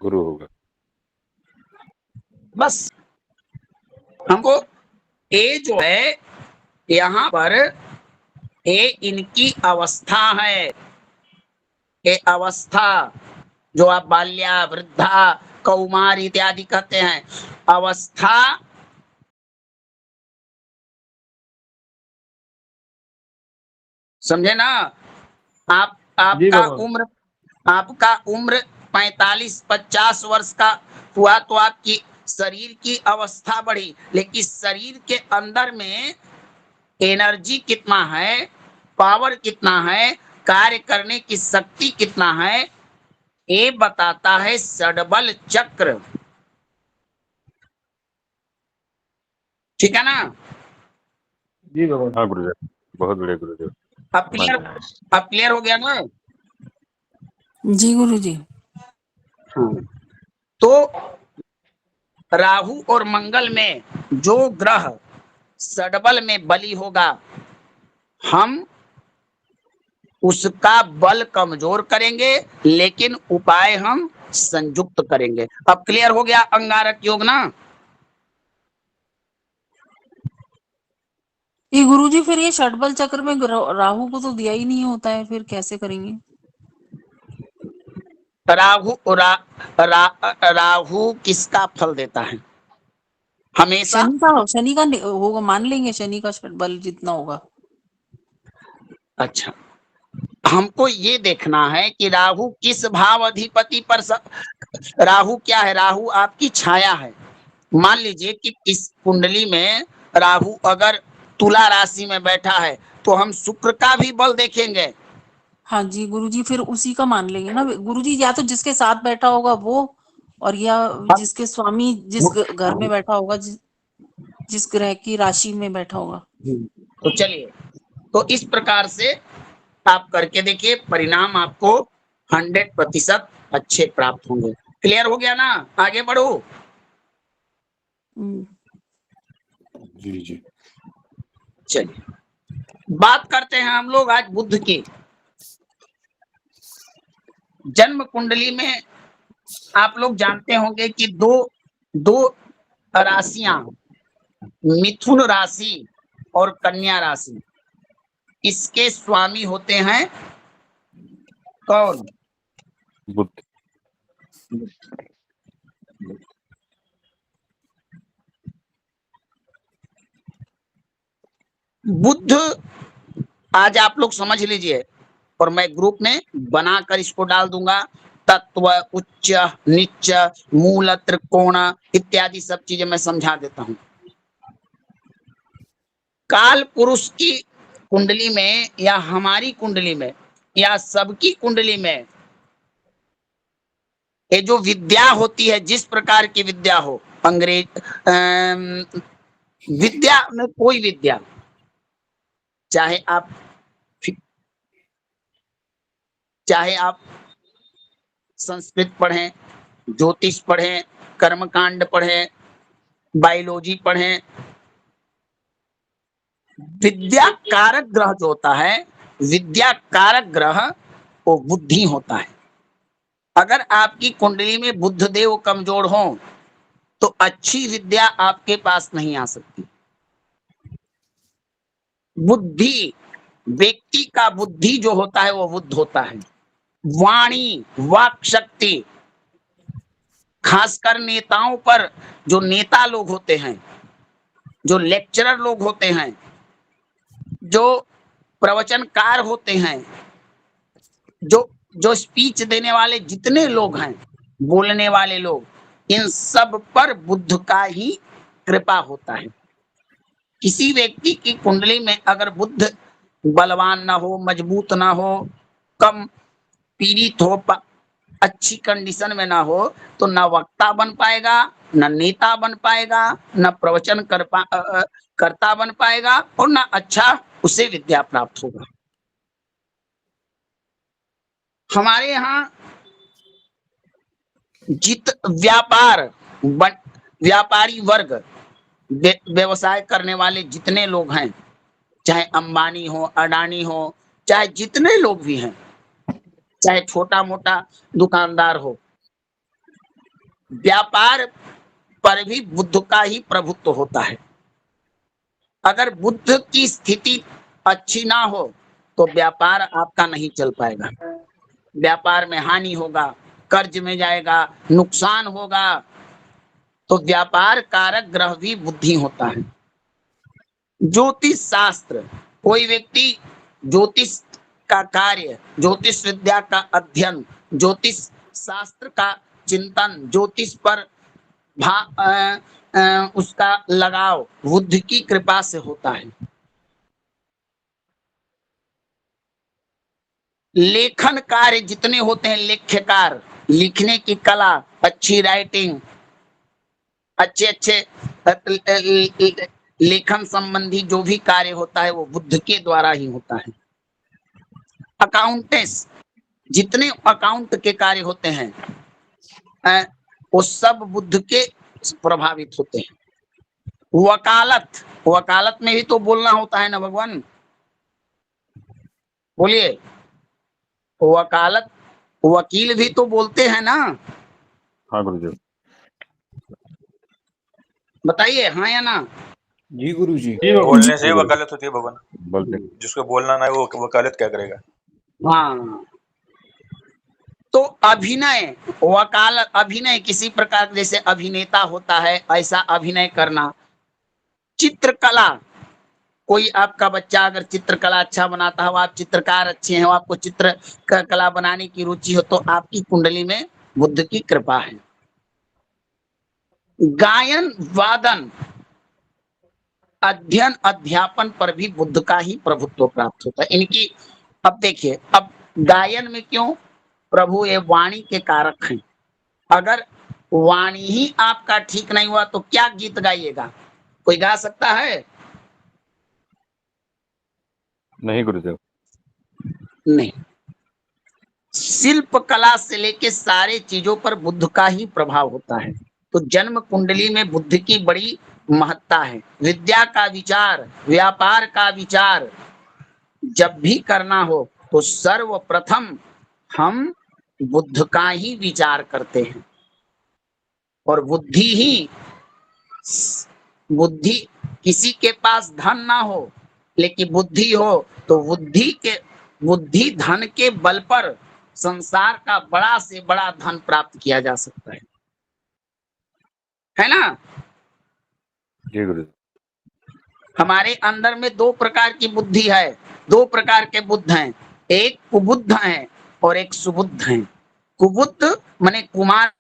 E: गुरु होगा।
A: बस हमको ए जो है यहाँ पर ए इनकी अवस्था है। ये अवस्था जो आप बाल्या, वृद्धा, कौमार इत्यादि कहते हैं, अवस्था समझे ना? आप
I: जी
A: आपका
I: भगवान।
A: उम्र आपका उम्र 45-50 वर्ष का हुआ तो आपकी शरीर की अवस्था बढ़ी, लेकिन शरीर के अंदर में एनर्जी कितना है, पावर कितना है, कार्य करने की शक्ति कितना है, ये बताता है षडबल चक्र। ठीक है ना?
I: जी भगवान।
E: हाँ गुरुजी, बहुत बढ़िया गुरुजी।
A: अब क्लियर हो गया ना?
B: जी गुरुजी।
A: हाँ, तो राहु और मंगल में जो ग्रह षडबल में बली होगा, हम उसका बल कमजोर करेंगे, लेकिन उपाय हम संयुक्त करेंगे। अब क्लियर हो गया अंगारक योग ना?
B: ये गुरुजी फिर ये षटबल चक्र में राहु को तो दिया ही नहीं होता है, फिर कैसे करेंगे?
A: राहु किसका फल देता है हमेशा?
B: शनि का होगा, मान लेंगे शनि का षटबल जितना होगा।
A: अच्छा, हमको ये देखना है कि राहु किस भाव अधिपति पर राहु क्या है? राहु आपकी छाया है। मान लीजिए कि इस कुंडली में राहु अगर तुला राशि में बैठा है तो हम शुक्र का भी बल देखेंगे।
B: हाँ जी गुरुजी, फिर उसी का मान लेंगे ना गुरुजी, या तो जिसके साथ बैठा होगा वो, और या जिसके स्वामी जिस घर में बैठा होगा, जिस ग्रह की राशि में बैठा होगा।
A: तो चलिए, तो इस प्रकार से आप करके देखिए, परिणाम आपको 100% अच्छे प्राप्त होंगे। क्लियर हो गया ना? आगे बढ़ो।
I: जी जी।
A: चलिए, बात करते हैं हम लोग आज बुध की। जन्म कुंडली में आप लोग जानते होंगे कि दो राशियां, मिथुन राशि और कन्या राशि, इसके स्वामी होते हैं कौन?
E: बुध।
A: बुध आज आप लोग समझ लीजिए, और मैं ग्रुप में बनाकर इसको डाल दूंगा। तत्व, उच्च, नीच, मूल, त्रिकोण इत्यादि सब चीजें मैं समझा देता हूं। काल पुरुष की कुंडली में या हमारी कुंडली में या सबकी कुंडली में ये जो विद्या होती है, जिस प्रकार की विद्या हो, विद्या में कोई विद्या, चाहे आप संस्कृत पढ़ें, ज्योतिष पढ़ें, कर्मकांड पढ़ें, बायोलॉजी पढ़ें, विद्या कारक ग्रह जो होता है, विद्या कारक ग्रह वो बुद्धि होता है। अगर आपकी कुंडली में बुध देव कमजोर हो तो अच्छी विद्या आपके पास नहीं आ सकती। बुद्धि, व्यक्ति का बुद्धि जो होता है वो बुद्ध होता है। वाणी, वाक शक्ति, खासकर नेताओं पर, जो नेता लोग होते हैं, जो लेक्चरर लोग होते हैं, जो प्रवचनकार होते हैं, जो जो स्पीच देने वाले जितने लोग हैं, बोलने वाले लोग, इन सब पर बुद्ध का ही कृपा होता है। किसी व्यक्ति की कुंडली में अगर बुद्ध बलवान ना हो, मजबूत ना हो, कम पीड़ित हो, अच्छी कंडीशन में ना हो, तो ना वक्ता बन पाएगा, ना नेता बन पाएगा, ना प्रवचन करता बन पाएगा, और ना अच्छा उसे विद्या प्राप्त होगा। हमारे यहाँ व्यापारी वर्ग, व्यवसाय करने वाले जितने लोग हैं, चाहे अंबानी हो, अडानी हो, चाहे जितने लोग भी हैं, चाहे छोटा मोटा दुकानदार हो, व्यापार पर भी बुद्ध का ही प्रभुत्व होता है। अगर बुद्ध की स्थिति अच्छी ना हो तो व्यापार आपका नहीं चल पाएगा, व्यापार में हानि होगा, कर्ज में जाएगा, नुकसान होगा। तो व्यापार कारक ग्रह भी बुद्धि होता है। ज्योतिष शास्त्र, कोई व्यक्ति ज्योतिष का कार्य, ज्योतिष विद्या का अध्ययन, ज्योतिष शास्त्र का चिंतन, ज्योतिष पर उसका लगाव बुद्ध की कृपा से होता है। लेखन कार्य जितने होते हैं, लेख्यकार, लिखने की कला, अच्छी राइटिंग, अच्छे अच्छे लेखन संबंधी जो भी कार्य होता है वो बुद्ध के द्वारा ही होता है। अकाउंटेंट्स, जितने अकाउंट के कार्य होते हैं वो सब बुद्ध के प्रभावित होते हैं। वकालत, वकालत में भी तो बोलना होता है ना भगवान, बोलिए। वकालत, वकील भी तो बोलते हैं ना,
E: हाँ गुरुदेव।
A: बताइए हाँ या ना।
G: जी गुरुजी।
D: बोलने से ही वकालत होती है भगवान,
E: बोलते
D: जिसको बोलना ना है वो वकालत क्या करेगा।
A: हाँ, तो अभिनय, वकालत, अभिनय किसी प्रकार, जैसे अभिनेता होता है ऐसा अभिनय करना। चित्रकला, कोई आपका बच्चा अगर चित्रकला अच्छा बनाता हो, आप चित्रकार अच्छे हो, आपको चित्र कला बनाने की रुचि हो, तो आपकी कुंडली में बुद्ध की कृपा है। गायन वादन, अध्ययन अध्यापन पर भी बुद्ध का ही प्रभुत्व प्राप्त होता है। इनकी, अब देखिए, अब गायन में क्यों, प्रभु ये वाणी के कारक हैं। अगर वाणी ही आपका ठीक नहीं हुआ तो क्या गीत गाइएगा, कोई गा सकता है?
E: नहीं गुरुदेव।
A: नहीं। शिल्प कला से लेके सारे चीजों पर बुद्ध का ही प्रभाव होता है। तो जन्म कुंडली में बुद्ध की बड़ी महत्ता है। विद्या का विचार, व्यापार का विचार जब भी करना हो तो सर्वप्रथम हम बुद्ध का ही विचार करते हैं। और बुद्धि, किसी के पास धन ना हो लेकिन बुद्धि हो तो बुद्धि धन के बल पर संसार का बड़ा से बड़ा धन प्राप्त किया जा सकता है ना।
E: जी गुरुदेव।
A: हमारे अंदर में दो प्रकार की बुद्धि है, दो प्रकार के बुद्ध हैं, एक कुबुद्ध है और एक सुबुद्ध है। कुबुद्ध माने कुमार,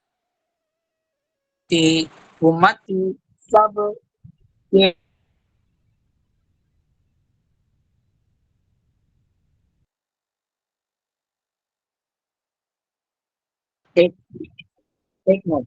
A: कुमति, सब ये एक एक मिनट।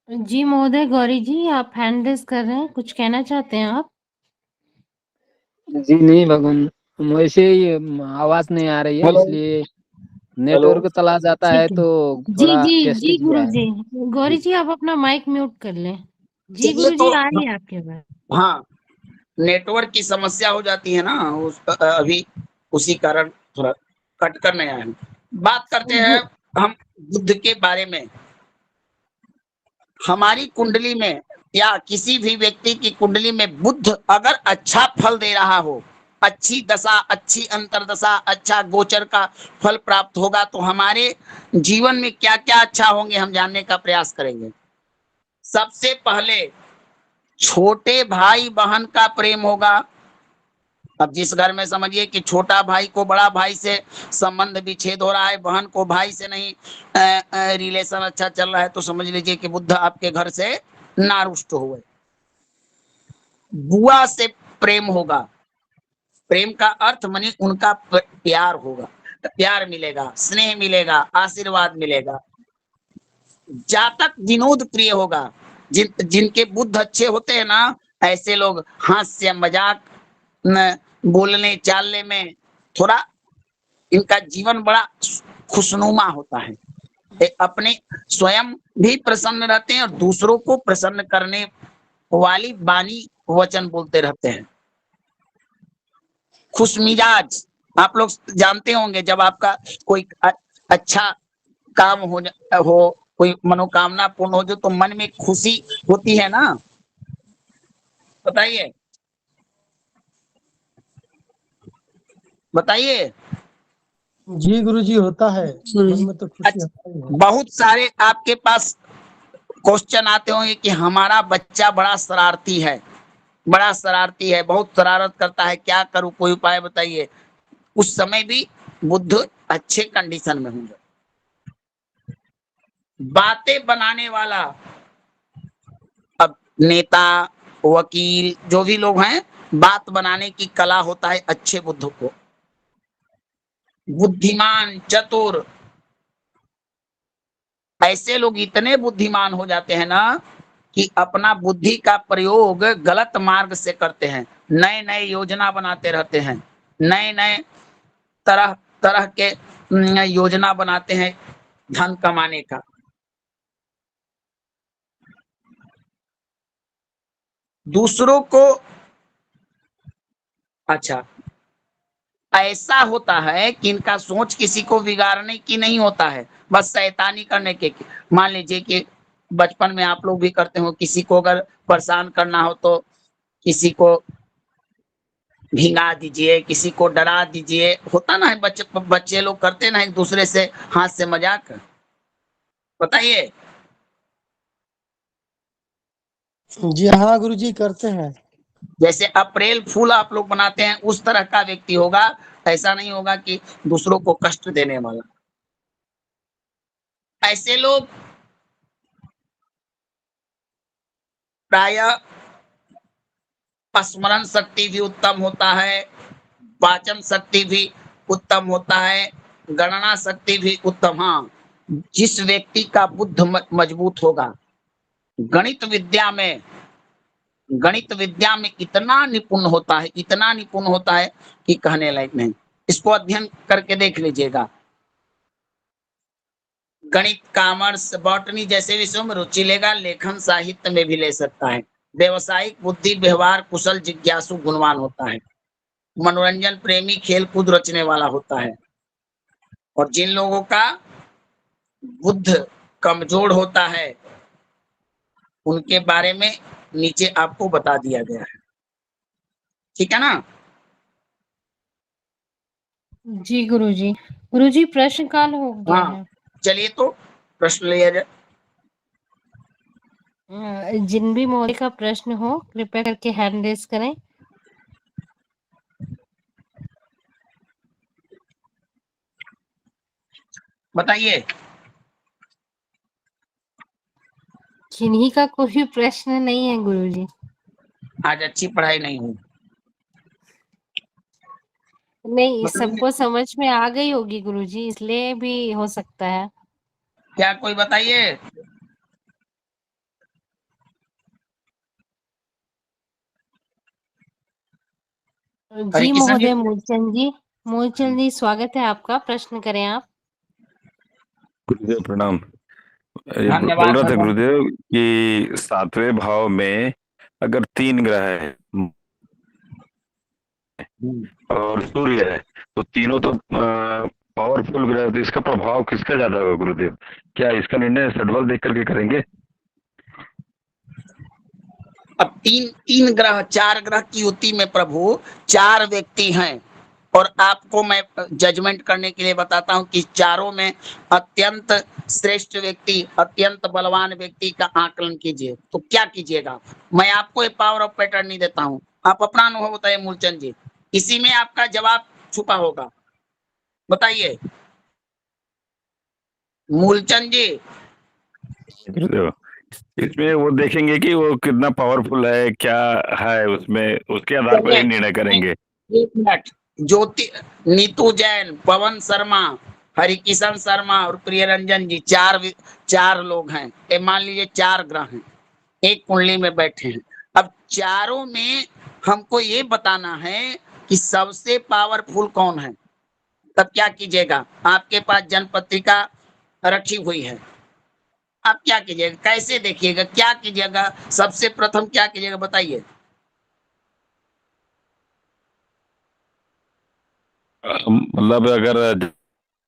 H: जी महोदय, गौरी जी आप हैंड रेज कर रहे हैं, कुछ कहना चाहते हैं आप?
J: जी नहीं भगवान, वैसे ही आवाज नहीं आ रही है,
A: हेलो
J: इसलिए
A: हेलो।
J: नेटवर्क चला जाता है
H: ठीक है।
J: तो
H: जी,
J: थोड़ा
H: जी,
J: टेस्ट
H: जी
J: किया है।
H: गुरुजी। गौरी जी आप अपना माइक म्यूट कर लें। जी
A: चलिए
H: गुरुजी
A: तो
H: आ रही है आपकी आवाज़।
A: हाँ, नेटवर्क की समस्या हो जाती है ना अभी उसी कारण थोड़ा कट कर नहीं आया हूं। बात करते हैं
H: जी,
A: हम बुद्ध के बारे में। हमारी कुंडली में या किसी भी व्यक्ति की कुंडली में बुद्ध अगर अच्छा फल दे रहा हो, अच्छी दशा, अच्छी अंतरदशा, अच्छा गोचर का फल प्राप्त होगा, तो हमारे जीवन में क्या क्या अच्छा होंगे हम जानने का प्रयास करेंगे। सबसे पहले छोटे भाई बहन का प्रेम होगा। अब जिस घर में समझिए कि छोटा भाई को बड़ा भाई से संबंध विच्छेद हो रहा है, बहन को भाई से नहीं रिलेशन अच्छा चल रहा है, तो समझ लीजिए कि बुद्ध आपके घर से ना रुष्ट हुए। बुआ से प्रेम होगा। प्रेम का अर्थ मानी उनका प्यार होगा, प्यार मिलेगा, स्नेह मिलेगा, आशीर्वाद मिलेगा। जातक विनोद प्रिय होगा। जिनके बुद्ध अच्छे होते हैं ना, ऐसे लोग हास्य मजाक बोलने चालने में थोड़ा इनका जीवन बड़ा खुशनुमा होता है। अपने स्वयं भी प्रसन्न रहते हैं और दूसरों को प्रसन्न करने वाली वाणी वचन बोलते रहते हैं। खुश मिजाज, आप लोग जानते होंगे जब आपका कोई अच्छा काम हो, कोई मनोकामना पूर्ण हो जो, तो मन में खुशी होती है ना। बताइए बताइए।
I: जी गुरुजी, होता है। मन
B: गुरुजी
I: में तो खुशी
A: अच्छा,
I: आता ही है।
A: बहुत सारे आपके पास क्वेश्चन आते होंगे कि हमारा बच्चा बड़ा शरारती है, बड़ा शरारती है, बहुत शरारत करता है, क्या करूं, कोई उपाय बताइए। उस समय भी बुद्ध अच्छे कंडीशन में होंगे। बातें बनाने वाला, अब नेता, वकील, जो भी लोग हैं, बात बनाने की कला होता है अच्छे बुद्ध को। बुद्धिमान, चतुर, ऐसे लोग इतने बुद्धिमान हो जाते हैं ना कि अपना बुद्धि का प्रयोग गलत मार्ग से करते हैं। नए नए योजना बनाते रहते हैं, नए नए तरह तरह के योजना बनाते हैं धन कमाने का। दूसरों को, अच्छा, ऐसा होता है कि इनका सोच किसी को बिगाड़ने की नहीं होता है, बस शैतानी करने के। मान लीजिए कि बचपन में आप लोग भी करते हो, किसी को अगर परेशान करना हो तो किसी को भिंगा दीजिए, किसी को डरा दीजिए, होता ना है, बच्चे बच्चे लोग करते ना एक दूसरे से हाथ से मजाक। बताइए।
I: जी हाँ गुरुजी, करते हैं।
A: जैसे अप्रैल फूल आप लोग बनाते हैं, उस तरह का व्यक्ति होगा। ऐसा नहीं होगा कि दूसरों को कष्ट देने वाला। ऐसे लोग प्रायः स्मरण शक्ति भी उत्तम होता है, पाचन शक्ति भी उत्तम होता है, गणना शक्ति भी उत्तम। हाँ, जिस व्यक्ति का बुद्ध मजबूत होगा, गणित विद्या में, गणित विद्या में इतना निपुण होता है, इतना निपुण होता है कि कहने लायक नहीं। इसको अध्ययन करके देख लीजिएगा। गणित, कॉमर्स, बॉटनी जैसे विषयों में रुचि लेगा, लेखन साहित्य में भी ले सकता है। व्यवसायिक बुद्धि, व्यवहार कुशल, जिज्ञासु, गुणवान होता है। मनोरंजन प्रेमी, खेल कूद रचने वाला होता है। और जिन लोगों का बुद्ध कमजोर होता है, उनके बारे में नीचे आपको बता दिया गया है। ठीक है ना।
H: जी गुरुजी। गुरुजी प्रश्न काल हो गया
A: हाँ,
H: है।
A: चलिए तो प्रश्न लिया जाए।
H: जिन भी महोदय का प्रश्न हो कृपया करके हैंड रेज करें।
A: बताइए।
H: किन्हीं का कोई प्रश्न नहीं है गुरुजी।
A: आज अच्छी पढ़ाई नहीं हुई।
H: नहीं,
A: बताइए,
H: सबको समझ में आ गई होगी गुरुजी, इसलिए भी हो सकता है।
A: क्या कोई बताइए। हरे
H: जी
A: किशन जी।
H: महोदय मूलचंद जी स्वागत है आपका, प्रश्न करें आप।
E: गुरुदेव प्रणाम। ये बोल
A: धन्यवाद
E: रहा था
A: भगवान।
E: गुरुदेव कि सातवें भाव में अगर 3 ग्रह है और सूर्य है तो तीनों तो पावरफुल ग्रह है, तो इसका प्रभाव किसका ज्यादा होगा गुरुदेव? क्या इसका निर्णय षडबल देख करके करेंगे?
A: अब तीन ग्रह, 4 ग्रह की युति में प्रभु 4 व्यक्ति हैं, और आपको मैं जजमेंट करने के लिए बताता हूं कि चारों में अत्यंत श्रेष्ठ व्यक्ति, अत्यंत बलवान व्यक्ति का आकलन कीजिए। तो क्या कीजिएगा? मैं आपको एक पावर ऑफ पैटर्न नहीं देता हूं, आप अपना अनुभव बताइए मूलचंद जी, इसी में आपका जवाब छुपा होगा। बताइए मूलचंद जी।
E: गुरुदेव इसमें वो देखेंगे कि वो कितना पावरफुल है, क्या है उसमें, उसके आधार पर ही निर्णय करेंगे।
A: 1 मिनट। ज्योति, नीतू जैन, पवन शर्मा, हरिकिशन शर्मा और प्रिय रंजन जी, 4 लोग हैं। ये मान लीजिए 4 ग्रह हैं, एक कुंडली में बैठे हैं। अब चारों में हमको ये बताना है कि सबसे पावरफुल कौन है। तब क्या कीजिएगा? आपके पास जन्म पत्रिका रखी हुई है, आप क्या कीजिएगा, कैसे देखिएगा, क्या कीजिएगा? सबसे प्रथम क्या कीजिएगा बताइए।
E: मतलब अगर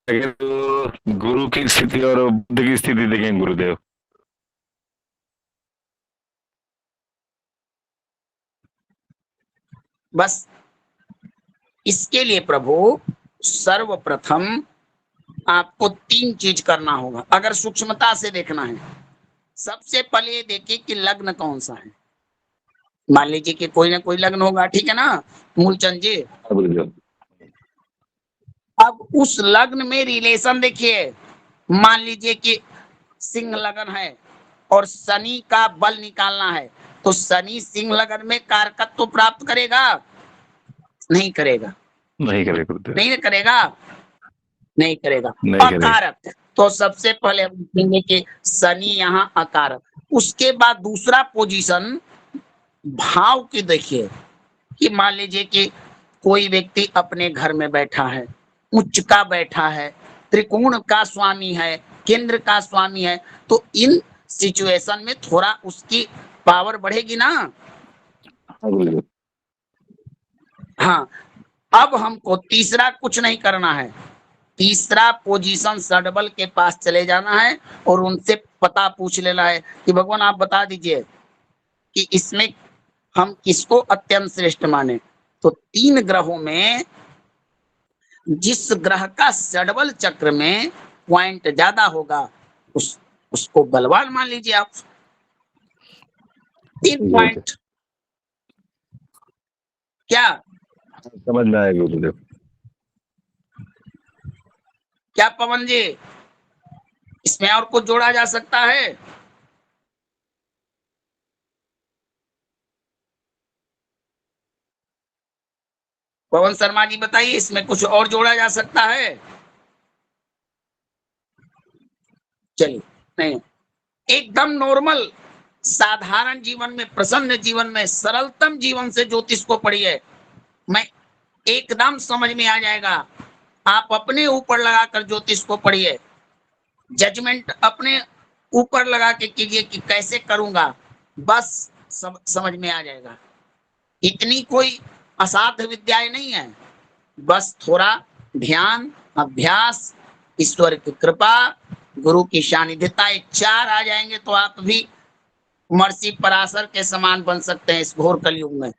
E: तो गुरु की स्थिति और बुद्ध की स्थिति देखेंगे गुरुदेव।
A: बस इसके लिए प्रभु सर्वप्रथम आपको 3 चीज करना होगा, अगर सूक्ष्मता से देखना है। सबसे पहले ये देखिए कि लग्न कौन सा है। मान लीजिए कि कोई ना कोई लग्न होगा, ठीक है ना मूलचंद जी? अब उस लग्न में रिलेशन देखिए। मान लीजिए कि सिंह लगन है और शनि का बल निकालना है, तो शनि सिंह लगन में कारकत्व तो प्राप्त करेगा? नहीं करेगा।
E: नहीं करेगा गुरुदेव।
A: नहीं करेगा, नहीं करेगा।
E: नहीं करेगा।
A: अकारक, तो सबसे पहले हम देखेंगे कि शनि यहाँ अकारक। उसके बाद दूसरा पोजीशन भाव की देखिए कि मान लीजिए कि कोई व्यक्ति अपने घर में बैठा है, उच्च का बैठा है, त्रिकोण का स्वामी है, केंद्र का स्वामी है, तो इन सिचुएशन में थोड़ा उसकी पावर बढ़ेगी ना। हाँ, अब हमको तीसरा कुछ नहीं करना है। तीसरा पोजीशन षडबल के पास चले जाना है और उनसे पता पूछ लेना है कि भगवान आप बता दीजिए कि इसमें हम किसको अत्यंत श्रेष्ठ माने। तो 3 ग्रहों में जिस ग्रह का षडबल चक्र में पॉइंट ज्यादा होगा उसको बलवान मान लीजिए आप। 3 पॉइंट क्या
E: समझ में आएगा गुरुदेव।
A: क्या पवन जी, इसमें और कुछ जोड़ा जा सकता है? पवन शर्मा जी बताइए, इसमें कुछ और जोड़ा जा सकता है? चलिए, नहीं, एकदम नॉर्मल साधारण जीवन में, प्रसन्न जीवन में, सरलतम जीवन से ज्योतिष को पढ़िए, मैं एकदम समझ में आ जाएगा। आप अपने ऊपर लगाकर ज्योतिष को पढ़िए, जजमेंट अपने ऊपर लगा के कीजिए कि कैसे करूंगा, बस समझ में आ जाएगा। इतनी कोई असाध्य विद्याएं नहीं है, बस थोड़ा ध्यान, अभ्यास, ईश्वर की कृपा, गुरु की सानिध्यता, 4 आ जाएंगे तो आप भी महर्षि पराशर के समान बन सकते हैं इस घोर कलयुग में।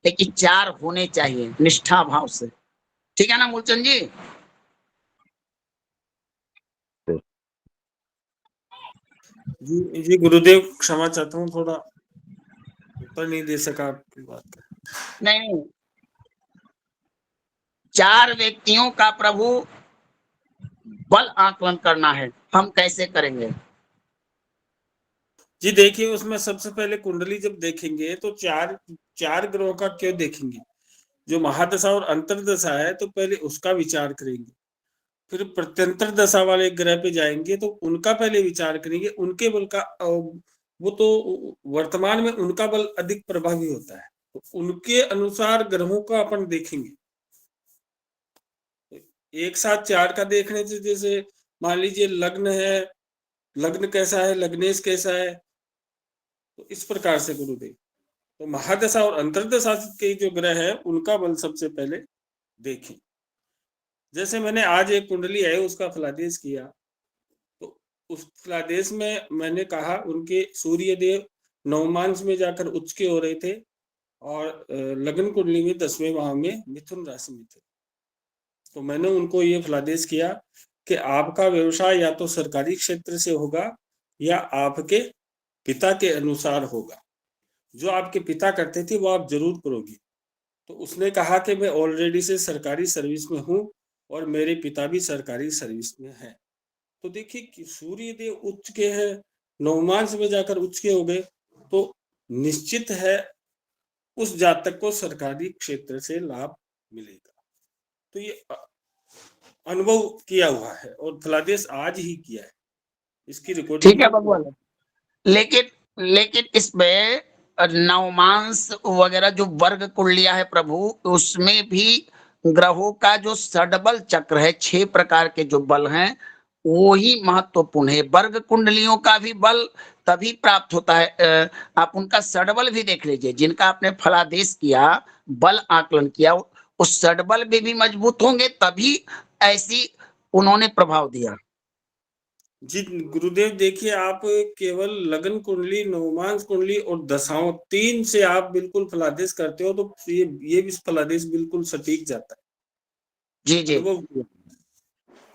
A: लेकिन 4 होने चाहिए निष्ठा भाव से, ठीक है ना मूलचंद जी?
K: जी गुरुदेव क्षमा चाहता हूँ, थोड़ा उत्तर नहीं दे सका आपकी बात का।
A: नहीं, 4 व्यक्तियों का प्रभु बल आकलन करना है, हम कैसे करेंगे?
K: जी देखिए, उसमें सबसे पहले कुंडली जब देखेंगे तो 4 ग्रहों का क्यों देखेंगे? जो महादशा और अंतर्दशा है तो पहले उसका विचार करेंगे, फिर प्रत्यंतर दशा वाले ग्रह पे जाएंगे तो उनका पहले विचार करेंगे, उनके बल का वो तो वर्तमान में उनका बल अधिक प्रभावी होता है, तो उनके अनुसार ग्रहों का अपन देखेंगे। एक साथ 4 का देखने से, जैसे मान लीजिए लग्न है, लग्न कैसा है, लग्नेश कैसा है, तो इस प्रकार से गुरुदेव तो महादशा और अंतर्दशा के जो ग्रह है उनका बल सबसे पहले देखें। जैसे मैंने आज एक कुंडली है उसका फलादेश किया, तो उस फलादेश में मैंने कहा उनके सूर्य देव नवमांश में जाकर उच्च के हो रहे थे और लग्न कुंडली में 10वें भाव में मिथुन राशि में थे। तो मैंने उनको ये फलादेश किया कि आपका व्यवसाय या तो सरकारी क्षेत्र से होगा या आपके पिता के अनुसार होगा। जो आपके पिता करते थे वो आप जरूर करोगे। तो उसने कहा कि मैं ऑलरेडी से सरकारी सर्विस में हूँ और मेरे पिता भी सरकारी सर्विस में हैं। तो देखिए कि सूर्य देव उच्च के हैं, नवमांश में जाकर उच्च के हो गए, तो निश्चित है उस जातक को सरकारी क्षेत्र से लाभ मिलेगा। तो ये अनुभव किया हुआ है और फलादेश आज ही किया है, इसकी रिकॉर्डिंग।
A: ठीक है भगवान, लेकिन इसमें नवमांश वगैरह जो वर्ग कुंडलियां है प्रभु, उसमें भी ग्रहों का जो षडबल चक्र है, 6 प्रकार के जो बल हैं वो ही महत्वपूर्ण है। वर्ग कुंडलियों का भी बल तभी प्राप्त होता है। आप उनका षडबल भी देख लीजिए, जिनका आपने फलादेश किया, बल आकलन किया, उस षडबल भी मजबूत होंगे, तभी ऐसी उन्होंने प्रभाव दिया।
K: जी गुरुदेव, देखिए आप केवल लगन कुंडली, नवमांश कुंडली और दशाओं 3 से आप बिल्कुल फलादेश करते हो, तो ये भी फलादेश बिल्कुल सटीक जाता है।
A: जी जी,
K: वो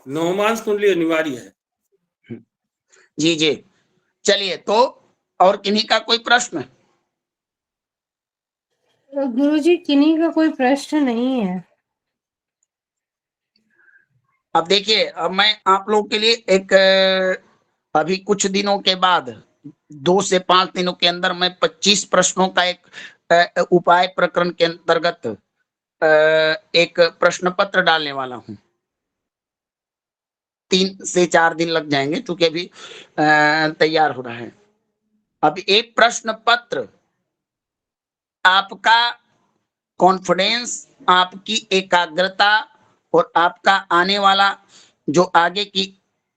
K: नवमांश कुंडली अनिवार्य है।
A: जी जी। चलिए, तो और किन्हीं का कोई प्रश्न?
H: गुरुजी किन्हीं का कोई प्रश्न नहीं है।
A: अब देखिए, अब मैं आप लोग के लिए एक अभी कुछ दिनों के बाद 2 से 5 दिनों के अंदर मैं 25 प्रश्नों का एक उपाय प्रकरण के अंतर्गत एक प्रश्न पत्र डालने वाला हूं। 3 से 4 दिन लग जाएंगे, क्योंकि अभी तैयार हो रहा है। अब एक प्रश्न पत्र आपका कॉन्फिडेंस, आपकी एकाग्रता और आपका आने वाला जो आगे की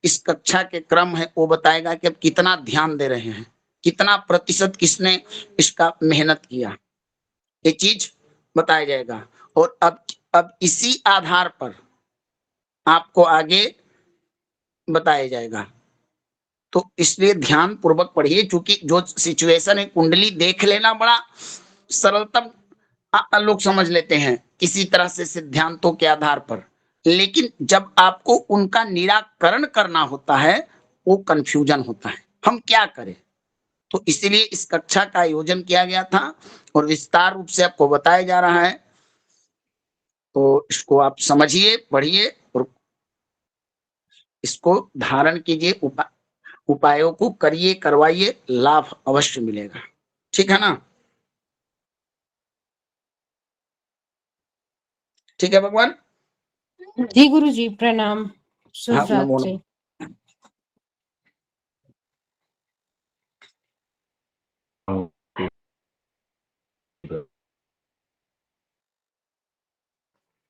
A: इस कक्षा के क्रम है वो बताएगा कि अब कितना ध्यान दे रहे हैं, कितना प्रतिशत किसने इसका मेहनत किया, ये चीज बताया जाएगा। और अब इसी आधार पर आपको आगे बताया जाएगा। तो इसलिए ध्यान पूर्वक पढ़िए, क्योंकि जो सिचुएशन है, कुंडली देख लेना बड़ा सरलतम लोग समझ लेते हैं किसी तरह से सिद्धांतों के आधार पर, लेकिन जब आपको उनका निराकरण करना होता है वो कंफ्यूजन होता है, हम क्या करें। तो इसीलिए इस कक्षा का आयोजन किया गया था और विस्तार रूप से आपको बताया जा रहा है। तो इसको आप समझिए, पढ़िए और इसको धारण कीजिए, उपायों को करिए, करवाइए, लाभ अवश्य मिलेगा। ठीक है ना? ठीक है भगवान।
H: जी गुरुजी, प्रणाम, शुभ
A: हाँ, नमो
H: रात्रि।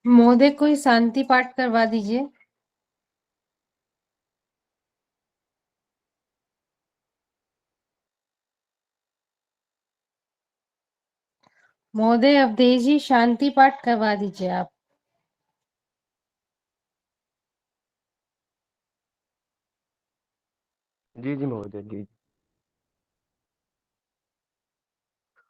H: महोदय कोई शांति पाठ करवा दीजिए। महोदय अवधेश जी, शांति पाठ करवा दीजिए आप।
L: जी जी महोदय जी।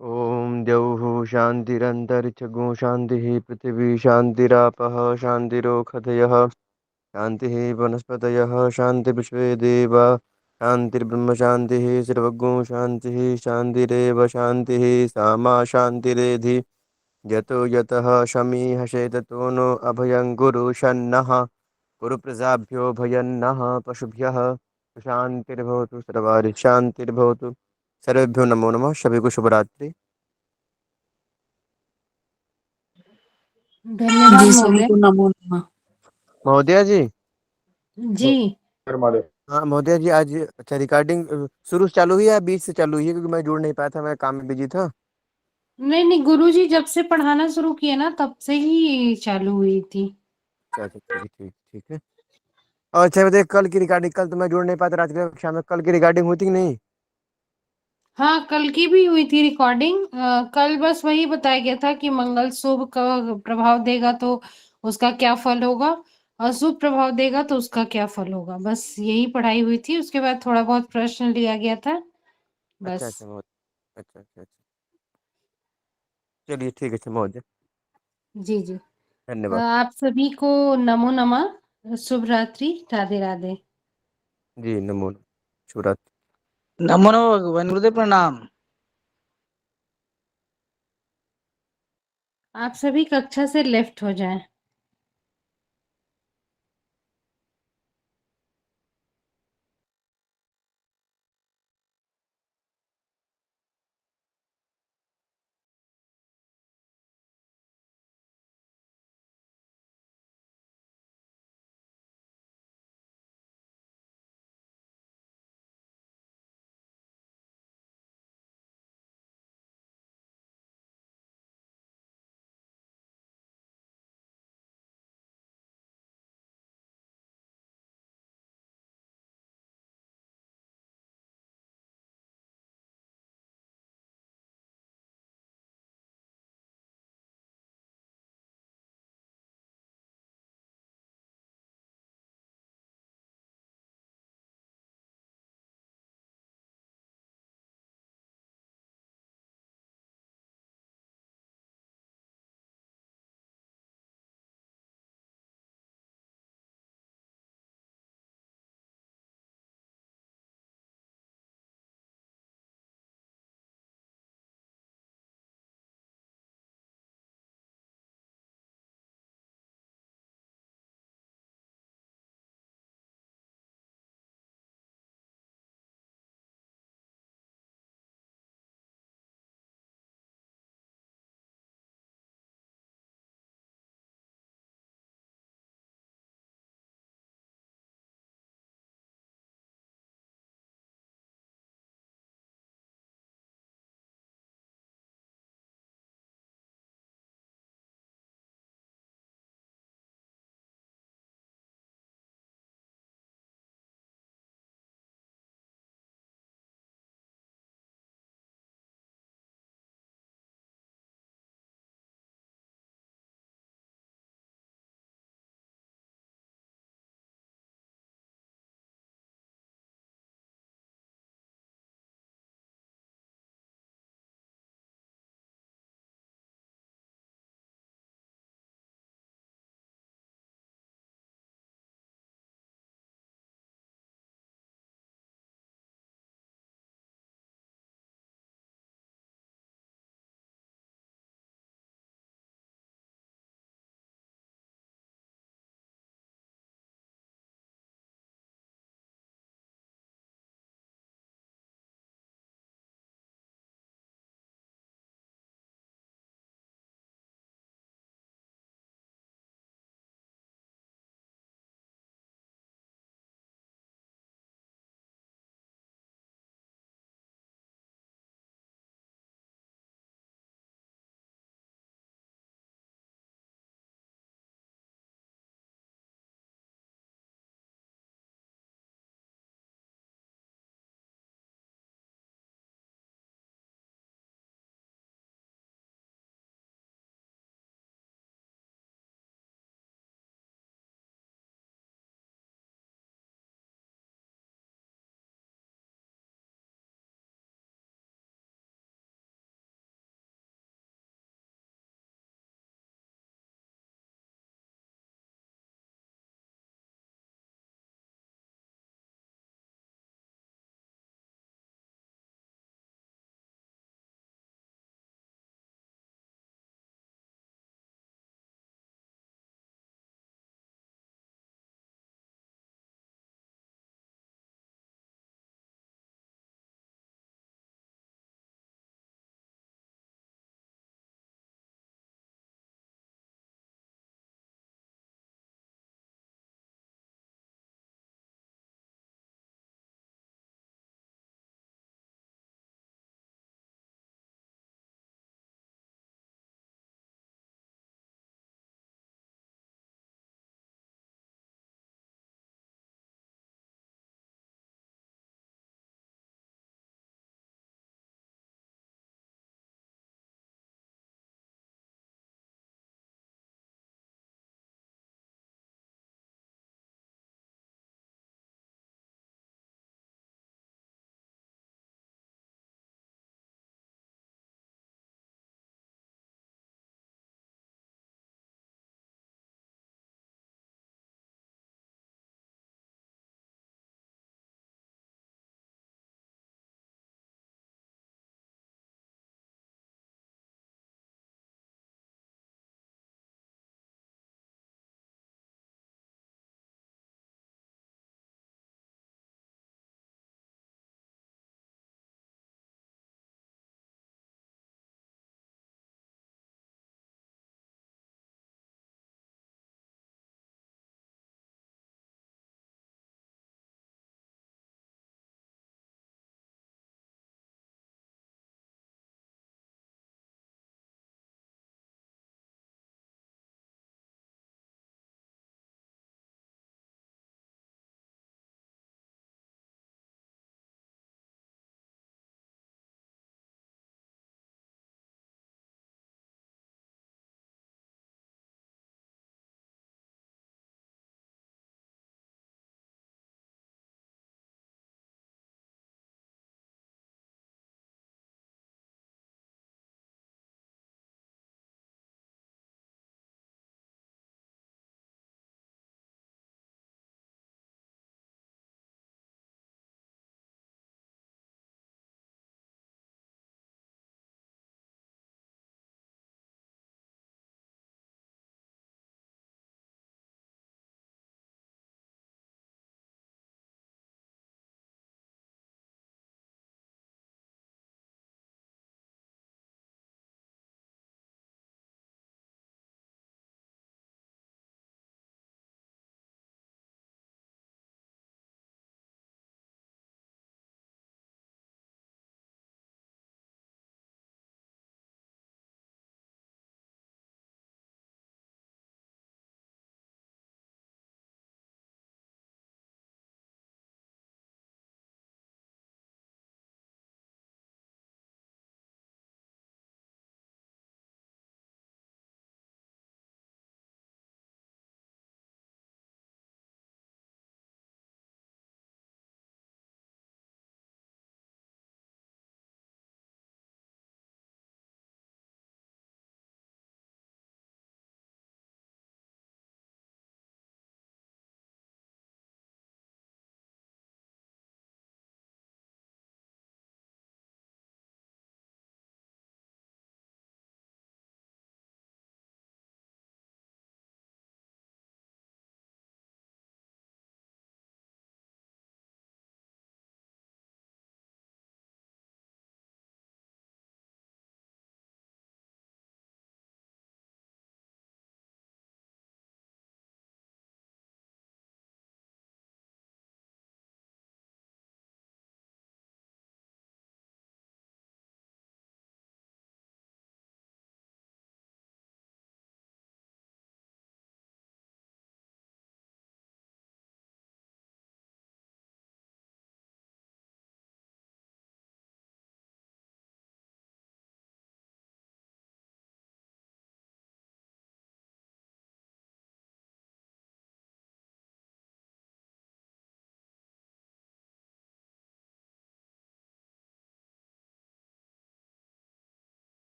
L: ओम द्यौः शान्तिरन्तरिक्षगो शान्तिः, पृथिवी शान्तिरापः शान्तिरोषधयः, शान्तिः वनस्पतयः शान्तिर्विश्वे देवा, शान्तिर्ब्रह्म शान्तिः सर्वगो शान्तिः, शान्तिरेव शान्तिः सामा शान्तिरेधि। यतो यतः शमीहसे ततो नो अभयं कुरु शन्नः, कुरु प्रजाभ्यो भयन्नः पशुभ्यः, शान्तिर्भवतु सर्वारि शान्तिर्भवतु। सर्वेभ्यो नमो नमः। सभी को शुभ रात्रि।
H: धन्यवाद
B: जी सभी
H: महोदय।
B: को नमो नमः।
L: महोदया जी।
H: जी
L: हाँ महोदया जी, आज अच्छा रिकॉर्डिंग शुरू से चालू हुई या बीच से चालू हुई है? क्योंकि मैं जुड़ नहीं पाया था, मैं काम में बिजी था।
H: नहीं नहीं गुरुजी जब से पढ़ाना शुरू किए ना तब से ही चालू हुई थी।
L: अच्छा ठीक है ठीक है। और अच्छा बताइए, कल की रिकॉर्डिंग, कल तो मैं जुड़ नहीं पाता रात की कक्षा में, कल की रिकॉर्डिंग हुई थी कि नहीं?
H: हाँ कल की भी हुई थी रिकॉर्डिंग। कल बस वही बताया गया था कि मंगल शुभ का प्रभाव देगा तो उसका क्या फल होगा, अशुभ प्रभाव देगा तो उसका क्या फल होगा, बस यही पढ़ाई हुई थी। उसके बाद थोड़ा बहुत प्रश्न लिया गया था
L: अच्छा
H: बस।
L: अच्छा महोदय, अच्छा। चलिए ठीक है महोदय,
H: जी जी।
L: धन्यवाद।
H: आप सभी को नमो नमः, शुभ रात्रि, राधे राधे।
L: जी नमो नमः, शुभरात्रि।
A: नमो नमो भगवान, गुरुदेव प्रणाम।
H: आप सभी कक्षा से लेफ्ट हो जाएं।